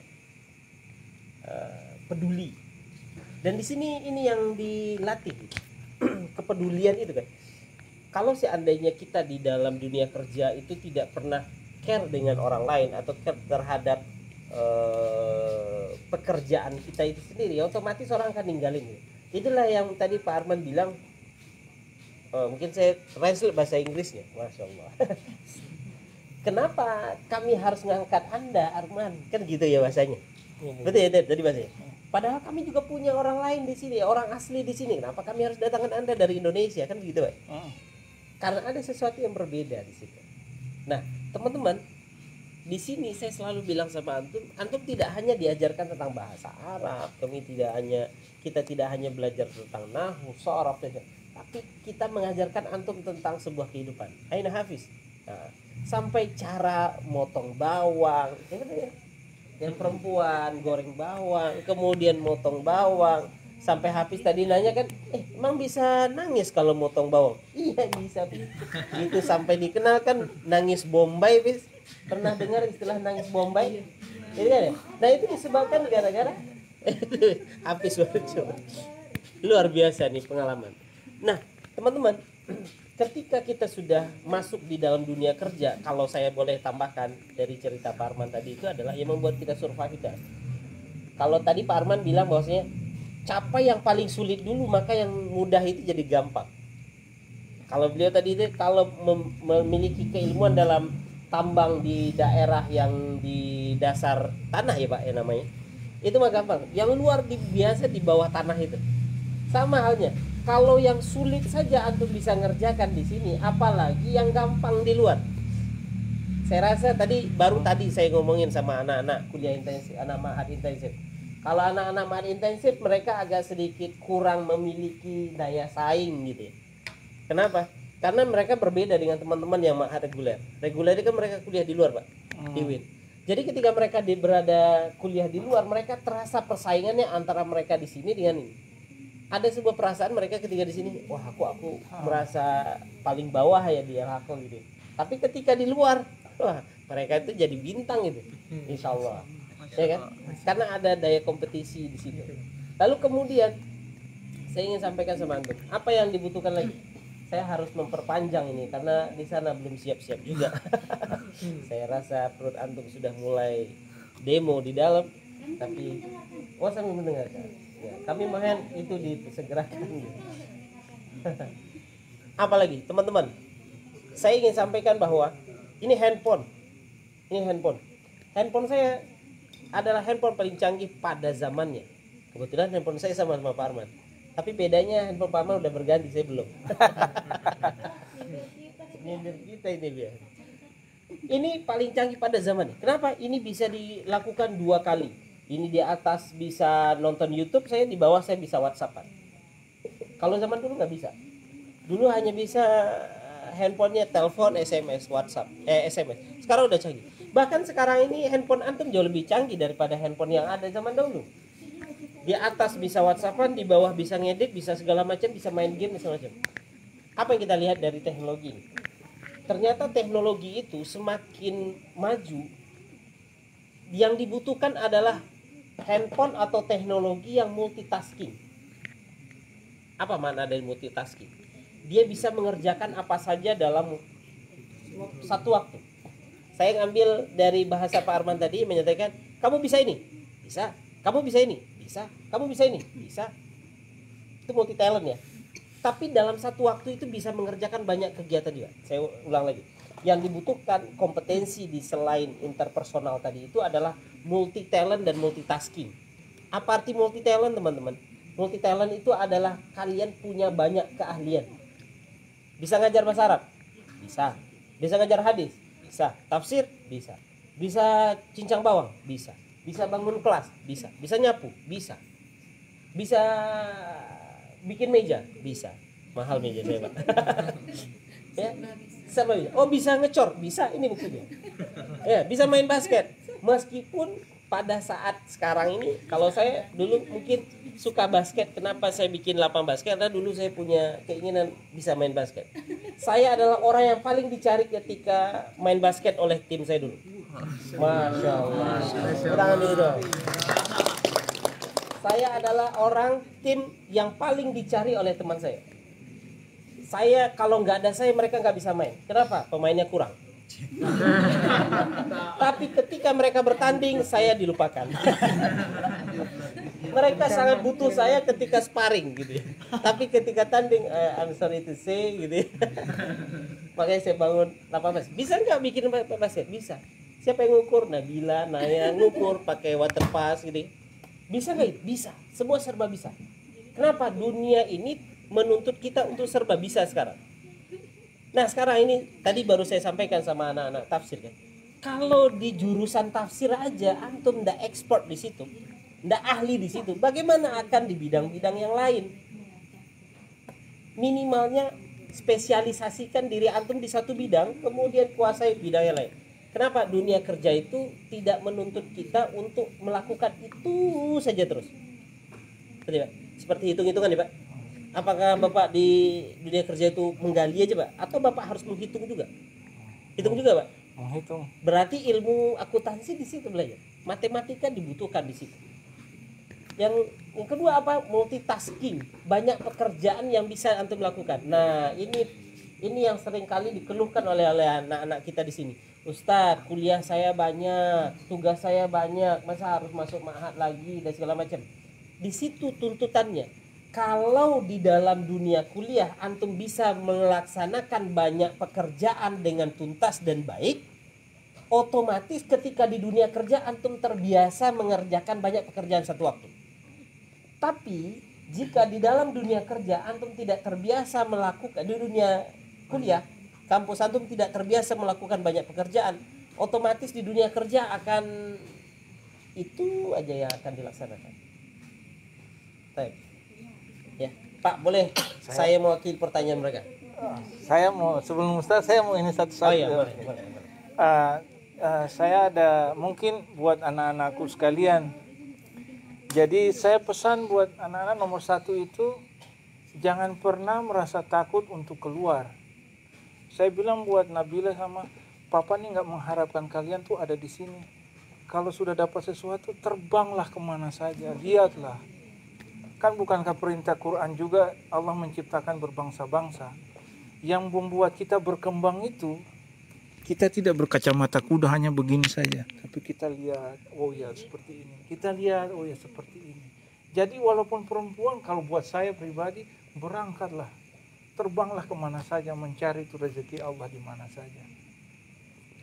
peduli. Dan di sini ini yang dilatih kepedulian itu kan. Kalau seandainya kita di dalam dunia kerja itu tidak pernah care dengan orang lain atau care terhadap pekerjaan kita itu sendiri, otomatis orang akan ninggalin. Itulah yang tadi Pak Arman bilang. Mungkin saya translate bahasa Inggrisnya, Masya Allah. Kenapa kami harus ngangkat Anda, Arman? Kan gitu ya bahasanya. Betul ya tadi bahasanya. Padahal kami juga punya orang lain di sini, orang asli di sini. Kenapa kami harus datangkan Anda dari Indonesia? Kan begitu, Pak? Karena ada sesuatu yang berbeda di situ. Nah, teman-teman, di sini saya selalu bilang sama antum tidak hanya diajarkan tentang bahasa Arab, kita tidak hanya belajar tentang nahwu, sharaf, tapi kita mengajarkan antum tentang sebuah kehidupan. Aina Hafiz. Nah, sampai cara motong bawang, yang perempuan goreng bawang, kemudian motong bawang. Sampai Hafiz tadi nanya kan, emang bisa nangis kalau motong bawang? Iya bisa. Itu sampai dikenalkan nangis Bombay, bis. Pernah dengar istilah nangis Bombay? Nah itu disebabkan gara-gara Hafiz baru coba. Luar biasa nih pengalaman. Nah teman-teman, ketika kita sudah masuk di dalam dunia kerja, kalau saya boleh tambahkan dari cerita Pak Arman tadi, itu adalah yang membuat kita survive. Kalau tadi Pak Arman bilang bahwasanya capai yang paling sulit dulu, maka yang mudah itu jadi gampang. Kalau beliau tadi itu kalau memiliki keilmuan dalam tambang di daerah yang di dasar tanah ya Pak ya namanya, itu mah gampang. Yang luar biasa di bawah tanah itu sama halnya. Kalau yang sulit saja antum bisa ngerjakan di sini, apalagi yang gampang di luar. Saya rasa baru tadi saya ngomongin sama anak-anak kuliah intensif, anak ma'had intensif. Kalau anak-anak ma'had intensif mereka agak sedikit kurang memiliki daya saing gitu ya. Kenapa? Karena mereka berbeda dengan teman-teman yang ma'had reguler. Reguler itu kan mereka kuliah di luar Pak, di UIN. Jadi ketika mereka berada kuliah di luar, mereka terasa persaingannya antara mereka di sini dengan ini. Ada sebuah perasaan mereka ketika di sini, wah aku merasa paling bawah ya di aku gitu. Tapi ketika di luar, wah mereka itu jadi bintang gitu, insya Allah, ya kan? Karena ada daya kompetisi di situ. Lalu kemudian saya ingin sampaikan sama antum, apa yang dibutuhkan lagi? Saya harus memperpanjang ini karena di sana belum siap-siap juga. Saya rasa perut antum sudah mulai demo di dalam, tapi sambil mendengarkan. Ya, kami mohon itu disegerakan. Apalagi teman-teman, saya ingin sampaikan bahwa ini handphone. Handphone saya adalah handphone paling canggih pada zamannya. Kebetulan handphone saya sama Pak Arman. Tapi bedanya handphone Pak Arman udah berganti, saya belum. Nyindir kita ini dia. Ini paling canggih pada zaman ini. Kenapa? Ini bisa dilakukan 2 kali. Ini di atas bisa nonton YouTube, saya di bawah saya bisa WhatsAppan. Kalau zaman dulu nggak bisa. Dulu hanya bisa handphonenya telepon, SMS, WhatsApp, SMS. Sekarang udah canggih. Bahkan sekarang ini handphone antum jauh lebih canggih daripada handphone yang ada zaman dahulu. Di atas bisa WhatsAppan, di bawah bisa ngedit, bisa segala macam, bisa main game, segala macam. Apa yang kita lihat dari teknologi ini? Ternyata teknologi itu semakin maju, yang dibutuhkan adalah handphone atau teknologi yang multitasking. Apa makna dari multitasking? Dia bisa mengerjakan apa saja dalam satu waktu. Saya ngambil dari bahasa Pak Arman tadi menyatakan, kamu bisa ini, bisa. Kamu bisa ini, bisa. Kamu bisa ini, bisa. Itu multi talent ya. Tapi dalam satu waktu itu bisa mengerjakan banyak kegiatan juga. Saya ulang lagi. Yang dibutuhkan kompetensi di selain interpersonal tadi itu adalah multi talent dan multitasking. Apa arti multi talent, teman-teman? Multi talent itu adalah kalian punya banyak keahlian. Bisa ngajar bahasa Arab? Bisa. Bisa ngajar hadis? Bisa. Tafsir? Bisa. Bisa cincang bawang? Bisa. Bisa bangun kelas? Bisa. Bisa nyapu? Bisa. Bisa bikin meja? Bisa. Mahal meja saya, Pak. Ya, sama bisa. Oh, bisa ngecor? Bisa. Ini buktinya. Ya, bisa main basket. Meskipun pada saat sekarang ini, kalau saya dulu mungkin suka basket. Kenapa saya bikin lapangan basket? Karena dulu saya punya keinginan bisa main basket. Saya adalah orang yang paling dicari ketika main basket oleh tim saya dulu. Masya Allah. Tangan dulu dong. Saya adalah orang tim yang paling dicari oleh teman saya. Saya kalau nggak ada saya mereka nggak bisa main. Kenapa? Pemainnya kurang. Tapi ketika mereka bertanding saya dilupakan. Mereka sangat butuh saya ketika sparring gitu ya. Tapi ketika tanding I'm sorry to say gitu ya. Makanya saya bangun 18. Bisa nggak bikin basket? Bisa. Siapa yang ngukur? Nabila, Naya ngukur pakai water pass gitu. Bisa nggak? Bisa. Semua serba bisa. Kenapa? Dunia ini menuntut kita untuk serba bisa sekarang. Nah sekarang ini tadi baru saya sampaikan sama anak-anak tafsir kan. Kalau di jurusan tafsir aja antum ndak ekspor di situ, ndak ahli di situ, bagaimana akan di bidang-bidang yang lain? Minimalnya spesialisasikan diri antum di satu bidang, kemudian kuasai bidang yang lain. Kenapa? Dunia kerja itu tidak menuntut kita untuk melakukan itu saja terus. Betul, Pak? Seperti hitung-hitungan nih Pak. Apakah Bapak di dunia kerja itu menggali aja Pak? Atau Bapak harus menghitung juga? Hitung juga Pak? Menghitung. Berarti ilmu akuntansi di situ belajar. Matematika dibutuhkan di situ. Yang kedua apa? Multitasking. Banyak pekerjaan yang bisa antum lakukan. Nah, ini yang sering kali dikeluhkan oleh anak-anak kita di sini. Ustadz, kuliah saya banyak, tugas saya banyak, masa harus masuk ma'had lagi dan segala macam. Di situ tuntutannya. Kalau di dalam dunia kuliah antum bisa melaksanakan banyak pekerjaan dengan tuntas dan baik, otomatis ketika di dunia kerja antum terbiasa mengerjakan banyak pekerjaan satu waktu. Tapi jika di dalam dunia kerja antum tidak terbiasa melakukan, di dunia kuliah kampus antum tidak terbiasa melakukan banyak pekerjaan, otomatis di dunia kerja akan itu aja yang akan dilaksanakan. Baik. Ya, Pak, boleh saya mewakili pertanyaan mereka? Saya mau sebelum Ustaz saya mau ini satu-satu. Oh iya, boleh. Saya ada mungkin buat anak-anakku sekalian. Jadi saya pesan buat anak-anak nomor 1 itu jangan pernah merasa takut untuk keluar. Saya bilang buat Nabila sama Papa nih nggak mengharapkan kalian tuh ada di sini. Kalau sudah dapat sesuatu terbanglah kemana saja, lihatlah. Kan bukankah perintah Quran juga Allah menciptakan berbangsa-bangsa. Yang membuat kita berkembang itu kita tidak berkacamata kuda hanya begini saja, tapi kita lihat, oh ya seperti ini. Kita lihat, oh ya seperti ini. Jadi walaupun perempuan, kalau buat saya pribadi, berangkatlah. Terbanglah kemana saja, mencari itu rezeki Allah di mana saja.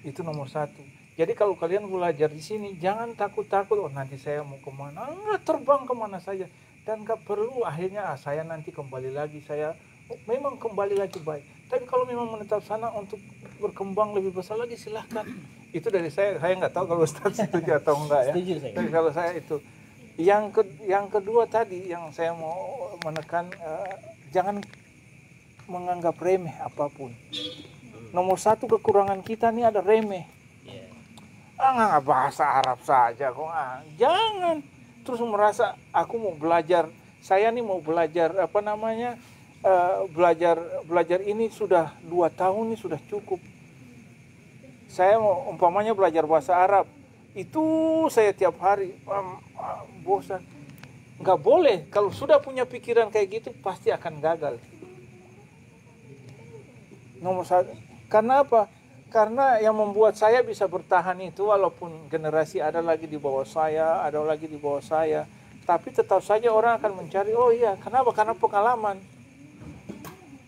Itu nomor 1. Jadi kalau kalian belajar di sini, jangan takut-takut, oh nanti saya mau kemana. Enggak, terbang kemana saja. Dan gak perlu akhirnya saya nanti kembali lagi, saya memang kembali lagi baik. Tapi kalau memang menetap sana untuk berkembang lebih besar lagi, silahkan. Itu dari saya nggak tahu kalau Ustaz setuju atau enggak ya. Setuju saya. Tapi kalau saya itu. Yang kedua tadi yang saya mau menekan, jangan menganggap remeh apapun. Nomor satu kekurangan kita nih ada remeh. Nggak bahasa Arab saja kok. Jangan terus merasa aku mau belajar. Saya nih mau belajar belajar ini sudah 2 tahun nih sudah cukup. Saya mau umpamanya belajar bahasa Arab. Itu saya tiap hari bosan. Nggak boleh. Kalau sudah punya pikiran kayak gitu pasti akan gagal. Nomor satu. Karena apa? Karena yang membuat saya bisa bertahan itu walaupun generasi ada lagi di bawah saya, ada lagi di bawah saya, tapi tetap saja orang akan mencari, oh iya, kenapa? Karena pengalaman.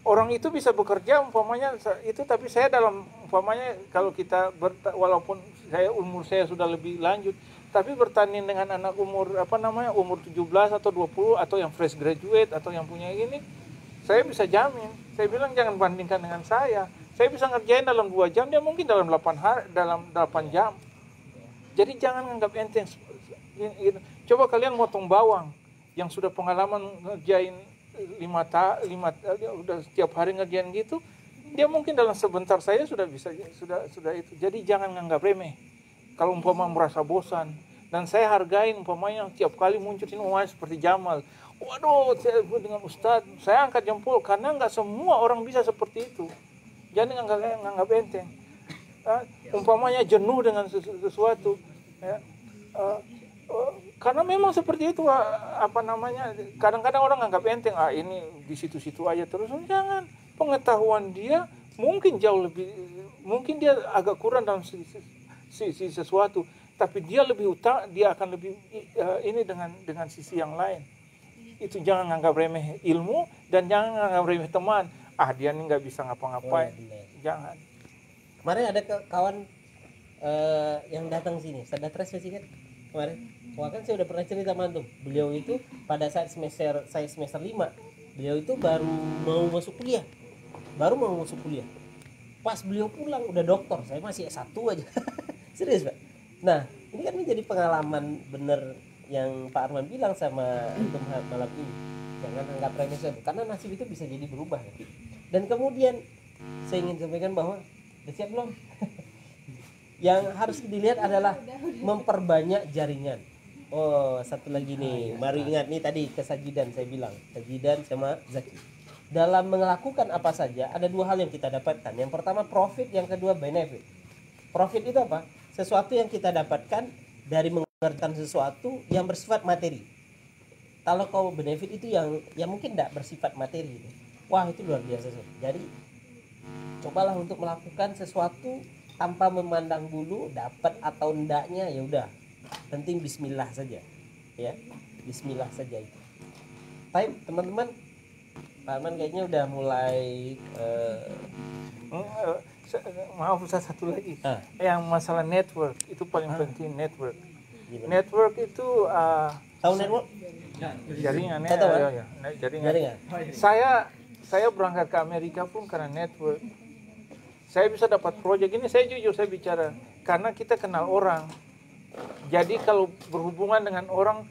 Orang itu bisa bekerja umpamanya itu, tapi saya dalam umpamanya kalau kita walaupun umur saya sudah lebih lanjut, tapi bertanding dengan anak umur umur 17 atau 20 atau yang fresh graduate atau yang punya ini, saya bisa jamin. Saya bilang jangan bandingkan dengan saya. Saya bisa ngerjain dalam 2 jam, dia mungkin dalam 8 jam. Jadi jangan anggap enteng. Coba kalian motong bawang yang sudah pengalaman ngerjain 5 udah setiap hari ngerjain gitu, dia mungkin dalam sebentar saya sudah bisa sudah itu. Jadi jangan nganggap remeh. Kalau umpama merasa bosan, dan saya hargain umpamanya tiap kali muncul ini seperti Jamal. Waduh, saya dengan Ustadz, saya angkat jempol karena nggak semua orang bisa seperti itu. Jangan nganggap enteng. Umpamanya jenuh dengan sesuatu, ya. Karena memang seperti itu, kadang-kadang orang nganggap enteng, ini di situ-situ aja terus. Jangan, pengetahuan dia mungkin jauh lebih, mungkin dia agak kurang dalam sisi sesuatu, tapi dia akan lebih ini dengan sisi yang lain. Itu jangan nganggap remeh ilmu, dan jangan nganggap remeh teman. Dia nih nggak bisa ngapa-ngapain. Jangan. Kemarin ada kawan yang datang sini, saya datang sih kan kemarin. Wah, kan saya udah pernah cerita sama antum. Beliau itu pada saat saya semester 5, beliau itu baru mau masuk kuliah. Pas beliau pulang udah doktor, saya masih S1 aja. Serius, Pak. Nah, ini kan menjadi pengalaman bener yang Pak Arman bilang sama antum malam ini. Jangan anggap remeh saja, karena nasib itu bisa jadi berubah. Dan kemudian saya ingin sampaikan bahwa udah siap belum? Yang harus dilihat adalah memperbanyak jaringan. Oh, satu lagi nih, baru ingat nih tadi kesajidan saya bilang, Sajidan sama Zaki. Dalam melakukan apa saja ada 2 hal yang kita dapatkan. Yang pertama profit, yang kedua benefit. Profit itu apa? Sesuatu yang kita dapatkan dari mengerjakan sesuatu yang bersifat materi. Kalau kau benefit itu yang mungkin tidak bersifat materi. Wah, itu luar biasa. Jadi cobalah untuk melakukan sesuatu tanpa memandang dulu dapat atau endaknya, ya udah. Penting bismillah saja. Ya. Bismillah saja itu. Baik, teman-teman. Pak Arman kayaknya udah mulai maaf Ustaz, satu lagi. Yang masalah network itu paling penting. Network itu tahu network? Jaringan ya. Jaringan. Saya berangkat ke Amerika pun karena network. Saya bisa dapat proyek ini, saya jujur saya bicara, karena kita kenal orang. Jadi kalau berhubungan dengan orang,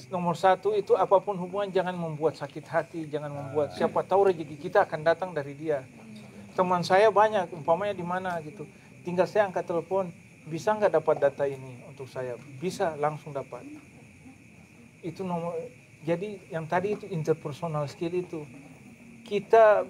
nomor satu itu apapun hubungan jangan membuat sakit hati, jangan membuat, siapa tahu rezeki kita akan datang dari dia. Teman saya banyak, umpamanya di mana gitu, tinggal saya angkat telepon, bisa nggak dapat data ini untuk saya? Bisa, langsung dapat. Itu nomor. Jadi yang tadi itu interpersonal skill itu, kita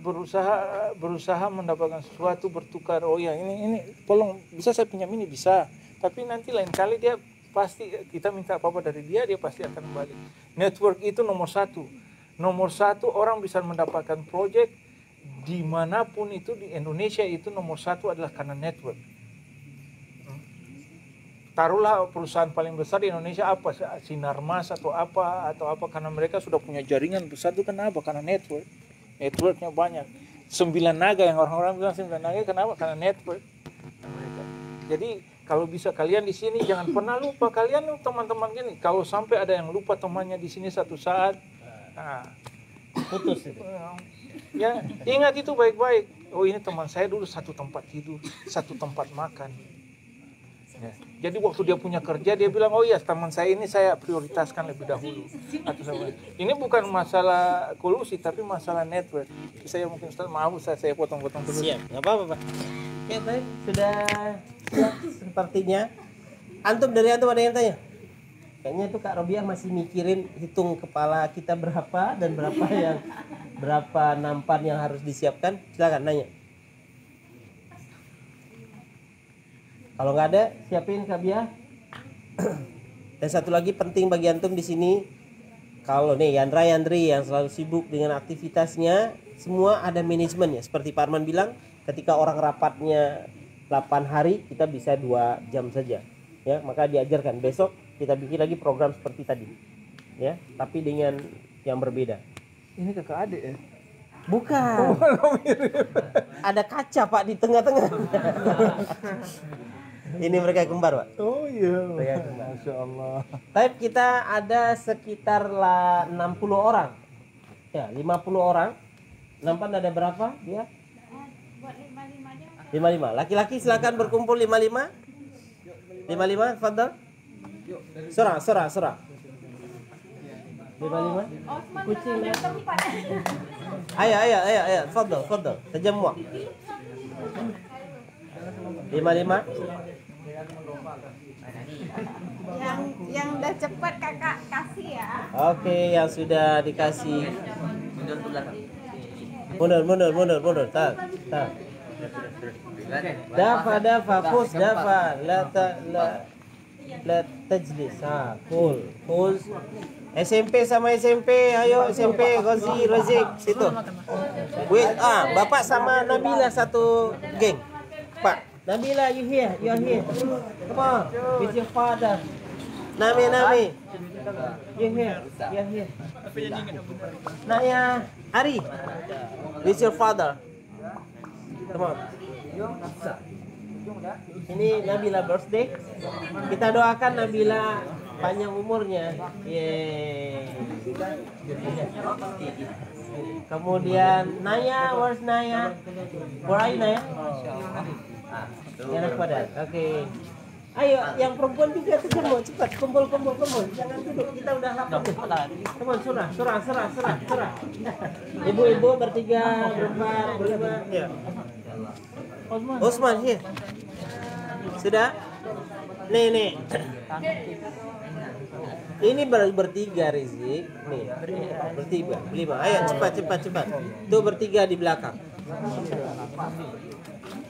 berusaha mendapatkan sesuatu, bertukar. Oh ya, ini tolong bisa saya pinjam ini, bisa. Tapi nanti lain kali dia pasti, kita minta apa-apa dari dia pasti akan balik. Network itu nomor satu. Nomor satu, orang bisa mendapatkan proyek dimanapun itu di Indonesia, itu nomor satu adalah karena network. Taruhlah perusahaan paling besar di Indonesia apa, Sinarmas atau apa karena mereka sudah punya jaringan besar. Itu kenapa? Karena networknya banyak. 9 naga yang orang-orang bilang 9 naga, kenapa? Karena network mereka. Jadi kalau bisa kalian di sini jangan pernah lupa, kalian teman-teman gini, kalau sampai ada yang lupa temannya di sini satu saat, putus itu. Ya, ingat itu baik-baik. oh ini teman saya dulu satu tempat tidur, satu tempat makan. Ya. Jadi waktu dia punya kerja dia bilang, oh iya teman saya ini saya prioritaskan lebih dahulu. Ini bukan masalah kolusi tapi masalah network. Saya mungkin Ustaz, maaf Ustaz, saya potong-potong dulu. Siap, nggak apa-apa Pak. Oke baik, sudah siap sepertinya. Antum dari antum ada yang tanya? Kayaknya itu Kak Robiah masih mikirin hitung kepala kita berapa dan berapa nampan yang harus disiapkan. Silakan nanya. Kalau nggak ada, siapin Kak Biah. Dan satu lagi penting bagi antum di sini, kalau nih Yandri yang selalu sibuk dengan aktivitasnya, semua ada manajemennya. Seperti Pak Arman bilang, ketika orang rapatnya 8 hari, kita bisa 2 jam saja. Ya, maka diajarkan besok kita bikin lagi program seperti tadi. Ya, tapi dengan yang berbeda. Ini kakak adik ya? Bukan. Ada kaca Pak di tengah-tengah. Ini mereka kembar Pak. Oh iya. Mereka kembar. Masya Allah. Tapi kita ada sekitar 60 orang. Ya, 50 orang. Nampan ada berapa dia? Buat 55 aja. 55. Laki-laki silakan berkumpul 55. 55, fadal. Surah. 55. Osman Kucing ada ya. tempat. Ayo. Fadal. Tajammu'. 55. Yang udah cepet kakak kasih ya. Oke, yang sudah dikasih. Mundur. Tak. Dafa, fus, dafa. La tajlis. Fus. SMP sama SMP, ayo SMP, Ghazi, Razik, situ. Wait, Bapak sama Nabila satu geng. Pak, Nabila, you here. Come on, with your father. Nami. You here. Naya, Ari, with your father. Come on. Ini Nabila birthday. Kita doakan Nabila panjang umurnya. Yeay. Kemudian Naya, where's Naya? Where are you Naya? Enak badan. Oke. Ayo, yang perempuan juga ketemu cepat, kumpul. Jangan duduk, kita udah lapar. Teman, surah. Ibu-ibu bertiga, berempat, berlima. Ya. Osman, here. Sudah? Nih. Ini bertiga Rizik. Nih, bertiga, 5. Ayo cepat. Tuh bertiga di belakang.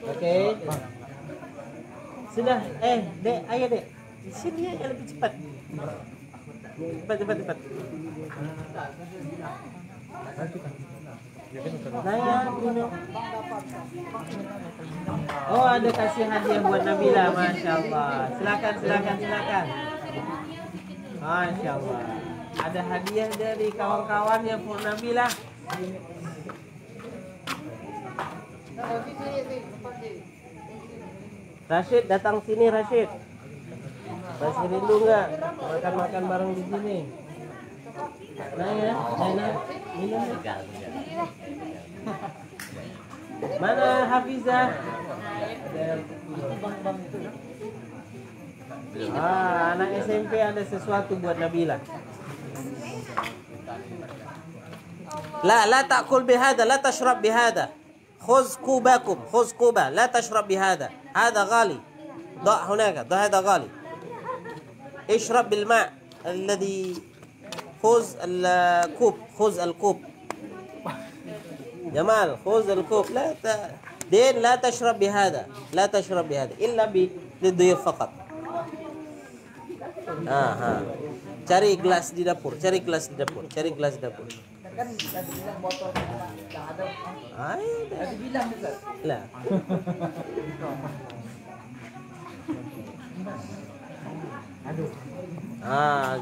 Oke. Sudah. Dek, ayo Dek. Sini aja lebih cepat. Cepat. Naya, minum. Oh, ada kasih hadiah buat Nabila, Masya Allah. Silakan. Masya Allah. Ada hadiah dari kawan-kawan yang for Nabila. Rashid, datang sini Rashid. Masih rindu nggak makan bareng di sini? Naya, minum. Mana Hafizah? Anak SMP ada sesuatu buat Nabila. لا تأكل بهذا لا تشرب بهذا خذ كوبا لا تشرب بهذا هذا غالي ضع هناك هذا غالي اشرب بالماء الذي خذ الكوب جمال خذ الكوب لا تشرب بهذا إلا للضيوف فقط. Cari gelas di dapur. Lah.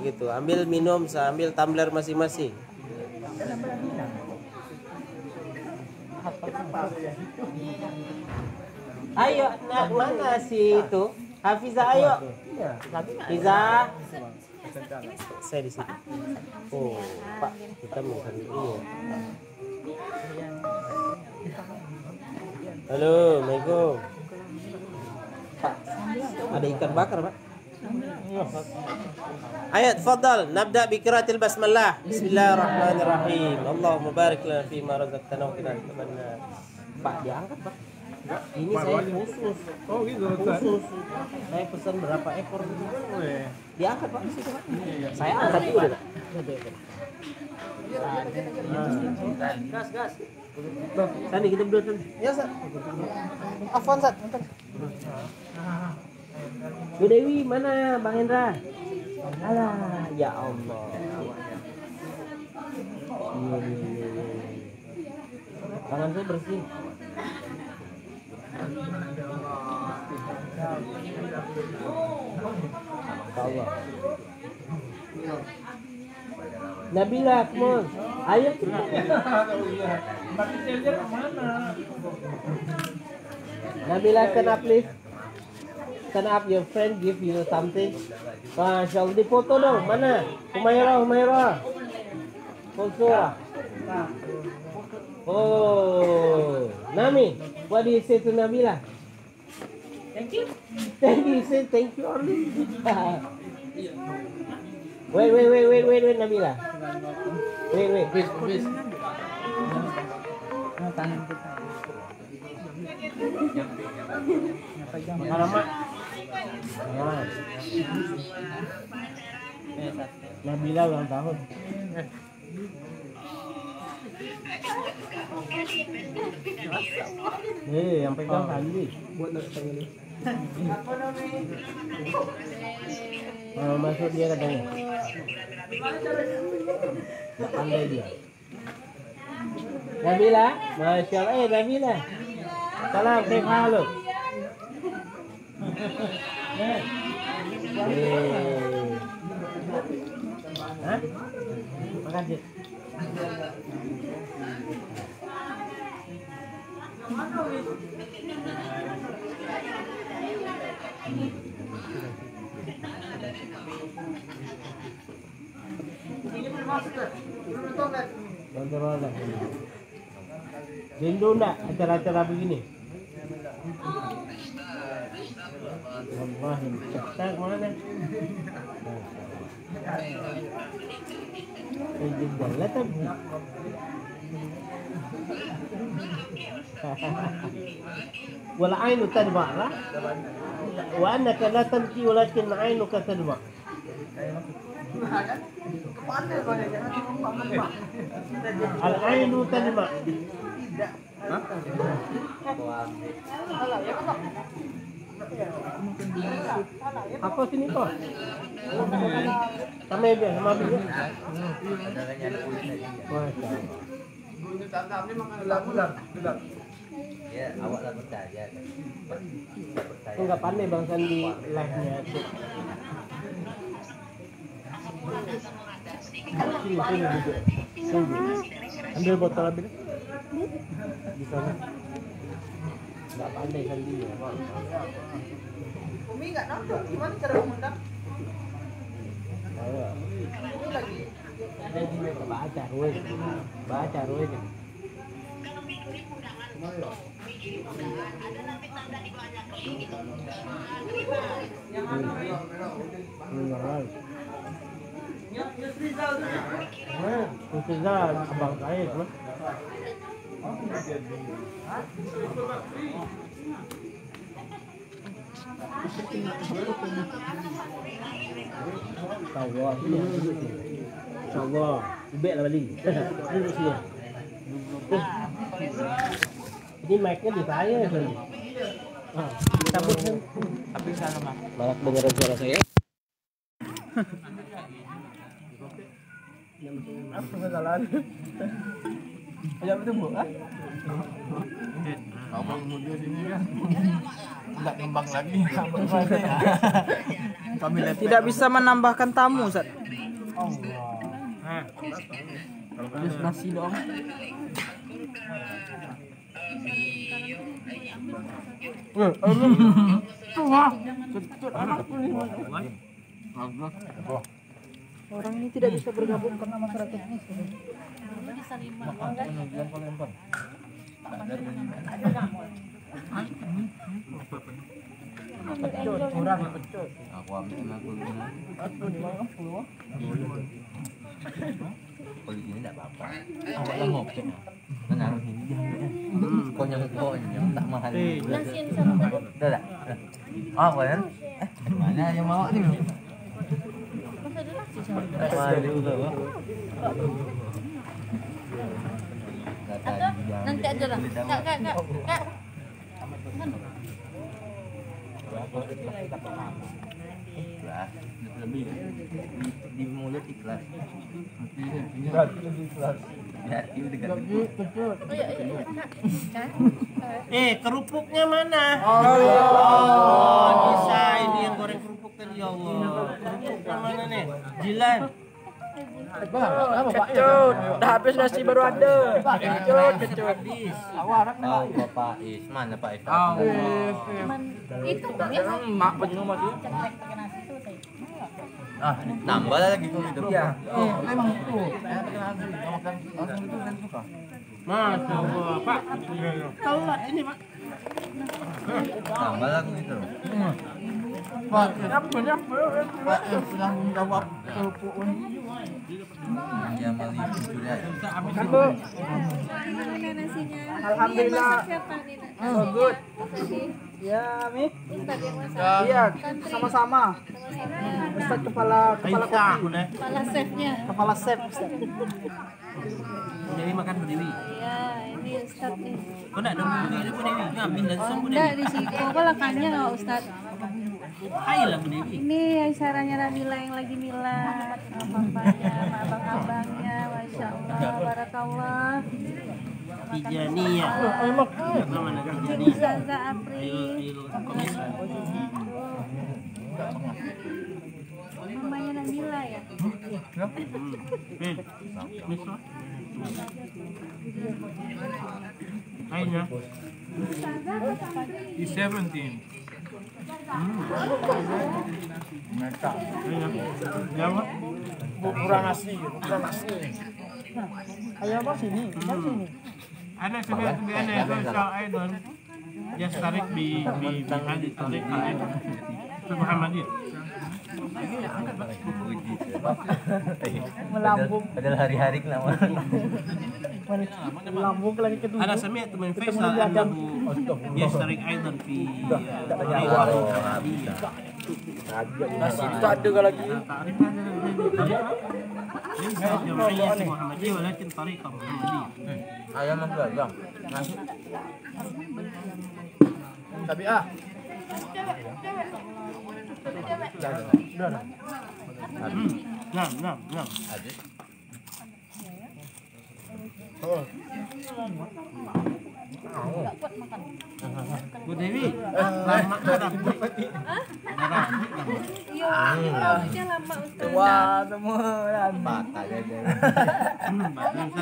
Gitu. Ambil minum, ambil tumbler masing-masing. Ayo, mana si itu? Hafizah, ayo. Hafizah. Saya di sini. Oh, Pak, kita mau ini. Halo, Assalamualaikum. Pak, ada ikan bakar, Pak. Ayo, tafadhal, nabda bi qiraatil basmalah. Bismillahirrahmanirrahim. Allahumma barik lana fi ma razaqtana wa qina adzabannar. Pak, diangkat, Pak. Ini saya khusus. Oh gitu. Khusus. Saya pesan berapa ekor gitu. Diangkat, Pak, di situ, Pak. Saya angkat juga, Pak. Gas. Sani kita berdua tuh. Ya, Sat. Afwan, Sat. Bu Dewi mana Bang Hendra? Alah, ya Allah. Tangan saya bersih. Allah. Nabila, come on. Ayo. Nabila, stand up please. Stand up, your friend give you something. Masya Allah, di foto dong. Mana? Humaira. Foto. Oh, Nami, what do you say to Nabila? Thank you. Say thank you only. Wait, Nabila. Wait, please. Alamak. Nabila ulang tahun. Yang pegang tadi buat nonton ini. Kalau masuk dia katanya. Nggak pandai dia. Nabila, Masya Allah, Nabila. Salam, kek halo. Hah? Makan sih. Kontrol. Rindu enggak acara-acara begini? Wallahi, cepat mana? لا تبكي والعين تدمع وأنك لا تبكي ولكن عينك تدمع. العين تدمع. Apa sini kok? Sama dia, sama dia. Ya, awaklah percaya. Enggak pandai Bang Sandi live-nya. Sini duduk. Ambil botol ambil. Di sana. Enggak pandai Sandi ya. Umi nggak nonton, gimana cara mengundang? Ini lagi. Baca Ruin. Baca Ruin. Kalau bikin undangan, ada nanti tanda di bawahnya klik gitu. Yang mana? Rizal, abang saya itu. Allah, Allah, ubek lah balik. Duduk sini. Ini mic-nya di saya kan. Cabut kan. Tapi sana mah. Malah dengerin suara saya. Apa kesalahan? Ya betul Bu. Abang muda sini kan tidak ngembang lagi. Kami lihat Tidak bisa menambahkan tamu, Ustaz. Terus nasi dong. Orang ini tidak bisa bergabung karena masyarakat miskin. Kurang pecut. Aku ambil sama aku ini. Aku di mana keluar? Kalau di sini enggak apa-apa. Awak lah ngopek. Menaruh ini konyang-konyang tak mahal. Nasiin sama tadi. Udah tak? Ah, kan? Mana yang mau ni? Masa ada nasi sama? Mari juga. Atau nanti aja lah. Kak. Ikhlas, lebih di mulut ikhlas. Di hati udah gak Oh iya. Kerupuknya mana? Oh, bisa ini yang goreng kerupuk tadi ya Allah. Kerupuknya mana nih? Jilan. Kecut. Udah habis nasi baru ada. Kecut. tahu Bapak Is. Mana Pak Is? Itu Bang ya. Mak penuh masih. Cekrek pakai nasi selesai. Ah, tambah lagi kok itu. Iya. Memang itu. Mas, Pak. Tahu lah ini, Pak. Tambah lagi itu. Pak, Pak sedang menjawab kerupuk. Yang mali curi aja. Gimana nasinya? Alhamdulillah. Ini masak siapa nih? Oh, good. Tadi Ya, Mi. Ustaz yang masak. Iya, sama-sama. Ustaz kepala kopi. Kepala chefnya. Kepala chef Ustaz. Dewi makan Bu Dewi. Iya, ini Ustaz nih. Kau nak ada Bu Dewi, Bu Dewi ngambil langsung Bu Enggak Dewi. di situ. Kok lakannya nggak Ustaz? Hai lah Bu Dewi. Ini acaranya Nabila yang lagi milad, papanya, abang-abangnya, masya Allah, barakallah. Tijaniyah. Mana Ini Tijaniyah? Ustazah Apri, mamanya Nabila ya. Aina. Di 17. Jawab. Kurang nasi, kurang nasi. Ayo apa sini? Sini. Ada sebenarnya itu Syah Aidon. Dia tarik di hadis tarik Muhammadiyah. Melambung. Padahal hari-hari kenapa? Melambung lagi kedua. Ada sami'tu min Faisal annahu yastarik aidan fi Nasi itu ada lagi. ليس جمعية محمدية ولكن طريقة محمدية. Ayam mah gagang. Nasi. Tapi Nah. Ada. Bu Dewi, lama darah. Iya, rambutnya lama Ustaz. wah semua. Patah aja.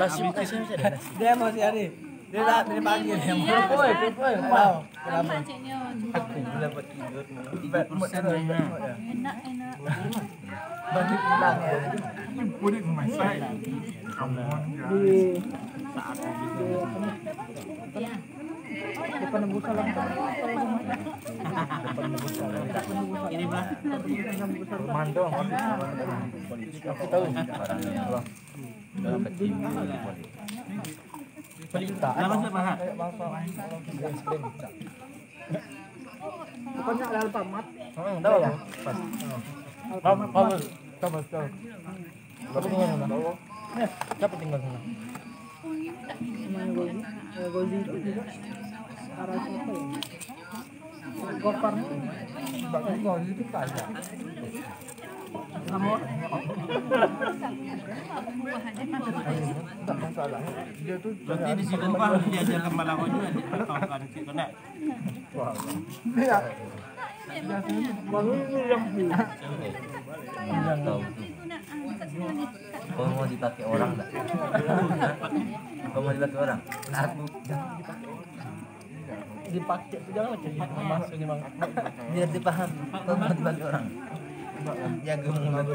Nasi dia masih ada. Dia pagi dia mau. Wow. Lama ceknya. Dapat tidur. 3% ya. Enak. Balik pulang ya. Put it in my side. Come on, Di ya. depan Ibu Salam. Ini Pak. Mandong. Aku tahu. Dapat tidur. Perintah. Lama sih Pak. Pokoknya ada Alfamart. Tahu ya? Alfamart. Coba. Kamu tinggal mana? Siapa tinggal sana? Gozi itu juga arah siapa ya? Gopar. Bagus Gozi itu kaya. Kamu tak masalah. Dia tuh Berarti di situ Pak harus diajarkan Malawan juga atau kan situ enggak? ya. Baru yang Tahu tuh. Kalau mau dipakai orang enggak? Kalau mau dipakai orang? Aku dipakai jangan masuk ini Bang. biar dipaham. Kalau mau dipakai orang. Jaga mulut.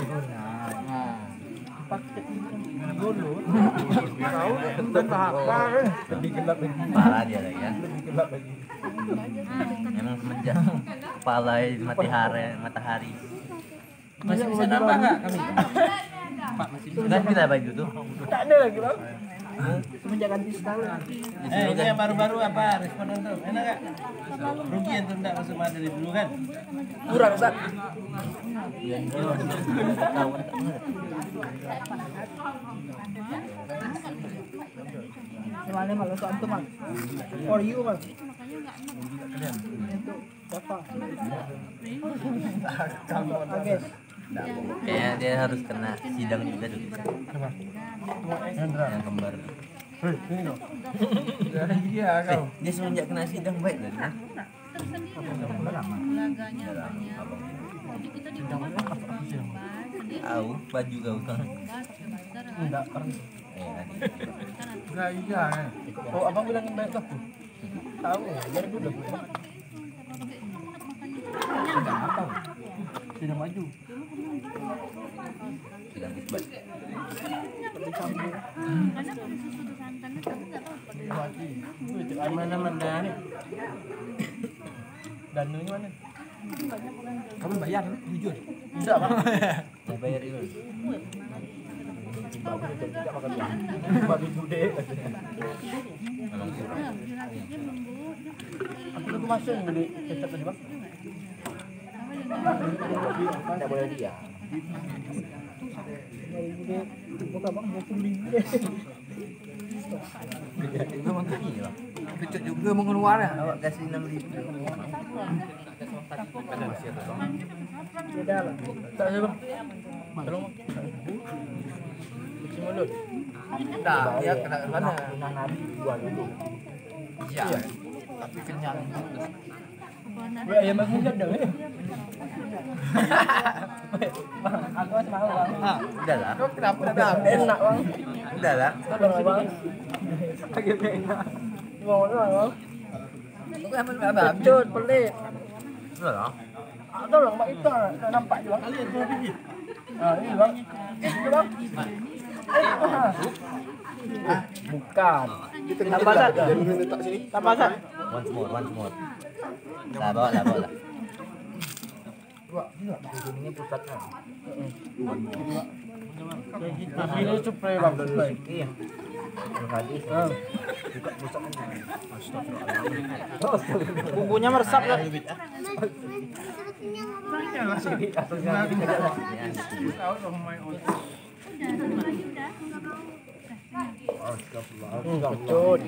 pakai dulu. Tahu entah apa lebih gelap lagi. Parah dia lagi ya. Lebih gelap lagi. Emang semenjak kepala matahari. Masih bisa nambah nggak kami? Ganti lah baju tuh. Tak ada lagi bang. Semenjak ganti setahun. Ini yang baru-baru apa responden tuh? Enak nggak? Rugi yang enggak masuk dari dulu kan? Kurang Ustaz. Gimana malu soal itu mas? For you mas. Untuk bapak. Oke. Kayaknya dia harus kena sidang juga dulu. Yang kembar. Iya kau. Dia semenjak kena sidang baik lah. Dia. Tahu baju kau kan. Enggak pernah. Enggak iya. Oh abang bilangin baik aku. Tahu biar dulu. Enggak tahu. Tidak maju. Sidang isbat. Mana mandan? Dananya mana? Kamu bayar jujur. Enggak bang. Mau bayar itu. Babi bude. Memang kurang. Aku tuh masuk yang beli kecap tadi bang. Tidak boleh dia. Buka bang 20.000. Memang tuh iya. Kecap juga mau keluar ya. Awak kasih 6.000. Beda lah. Tak ada bang. Tolong. Isi mulut. Dah, dia kena mana? Nabi dua dulu. Iya. Tapi kenyang. Gue ayam aku enggak dong. Aku mau bang. Udah lah. Kau kenapa enak bang? Udah lah. Tolong bang. Lagi enak. Mau bang. Cut, pelit. Udah lah. Tolong bang itu nampak juga. Kalian tuh biji. Ah ini bang. Ini bang. Bukan. Tambah sat. Tambah sat. Once more. Lah bawa lah. Dua. Ini pusatnya. Ini spray bang. Iya. Hadis. Buka pusatnya. Bumbunya meresap kan? Kecut.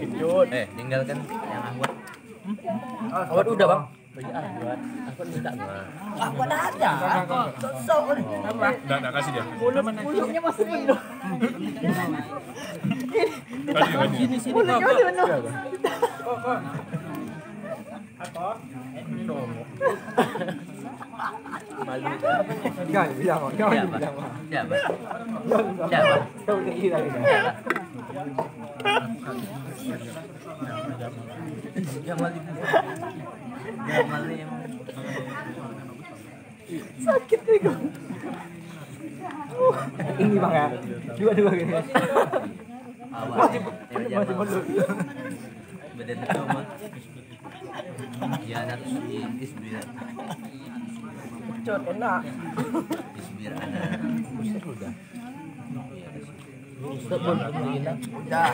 Tinggalkan yang Ahwat. Awat udah bang. Ahwat minta gua. Awat ada. Sosok. Enggak kasih dia. Mulutnya masih penuh. Sini Mulutnya masih penuh. Malu. Siapa? Jamal emang. Sakit nih kok. Ini bang ya. Dua gini. Masih belum. Badan itu mah. Ya harus isbir. Kecut enak. Isbir anak. Udah. Udah.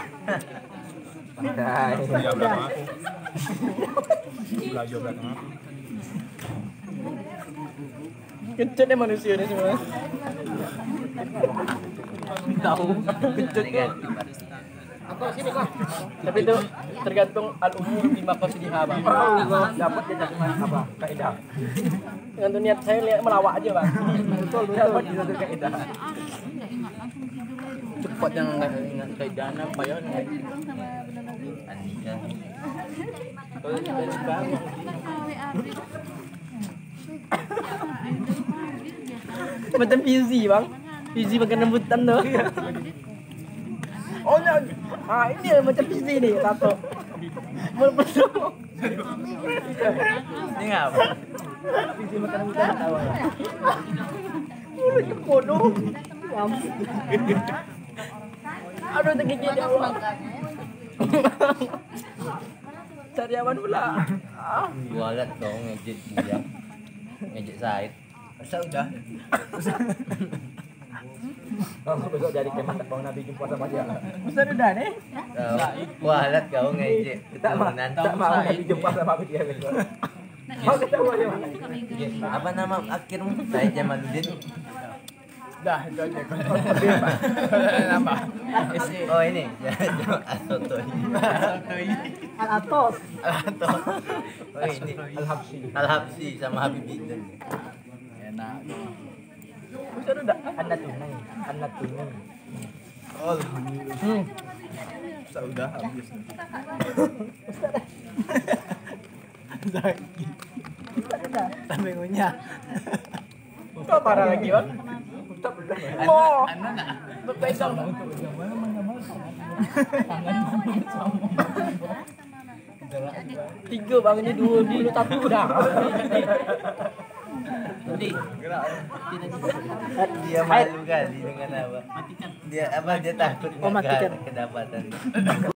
Belajar belakang. Kecut deh manusia ini semua. Tahu. Kecut Ini kan tuh. Tapi itu tergantung al-umur di maqasidiha bang. Dapat dia dari mana apa? Kaidah. Dengan niat saya lihat melawak aja bang. Betul. Dapat dia dari kaidah. Cepat yang nggak ingat kaidah apa ya? Andika. Kalau kita sekarang macam Fizi bang. Fizi makan rambutan tuh. Oh nah, ini macam Fizi nih tato. Melpesu. Ini ngapa? Fizi makan rambutan tahu. Mulutnya bodoh. Aduh tergigit ya Allah. Cari aman pula. Gua liat kau ngejek dia. Ngejek Said. Masa udah. Kamu besok jadi kemah tak bang Nabi jumpa sama dia. Ustaz udah deh. Gua liat kau ngejek. Tak mau Nabi jumpa sama dia besok. Mau ketemu dia mana? Apa nama akhirmu? Said Jamaluddin. Dah itu aja. Nambah. Oh ini. Al-Sotoy. Al-Atos. Oh ini. Al-Habsi. Al-Habsi sama Habibiddin. Enak. Ustaz udah anak tunai. Oh. Sudah habis. Sampai ngunyah. Kok parah lagi bang? Ustaz belum. Oh. Berpegang. Tiga bang ini dua satu udah. Dia malu kali dengan apa? Dia takut nggak kedapatan.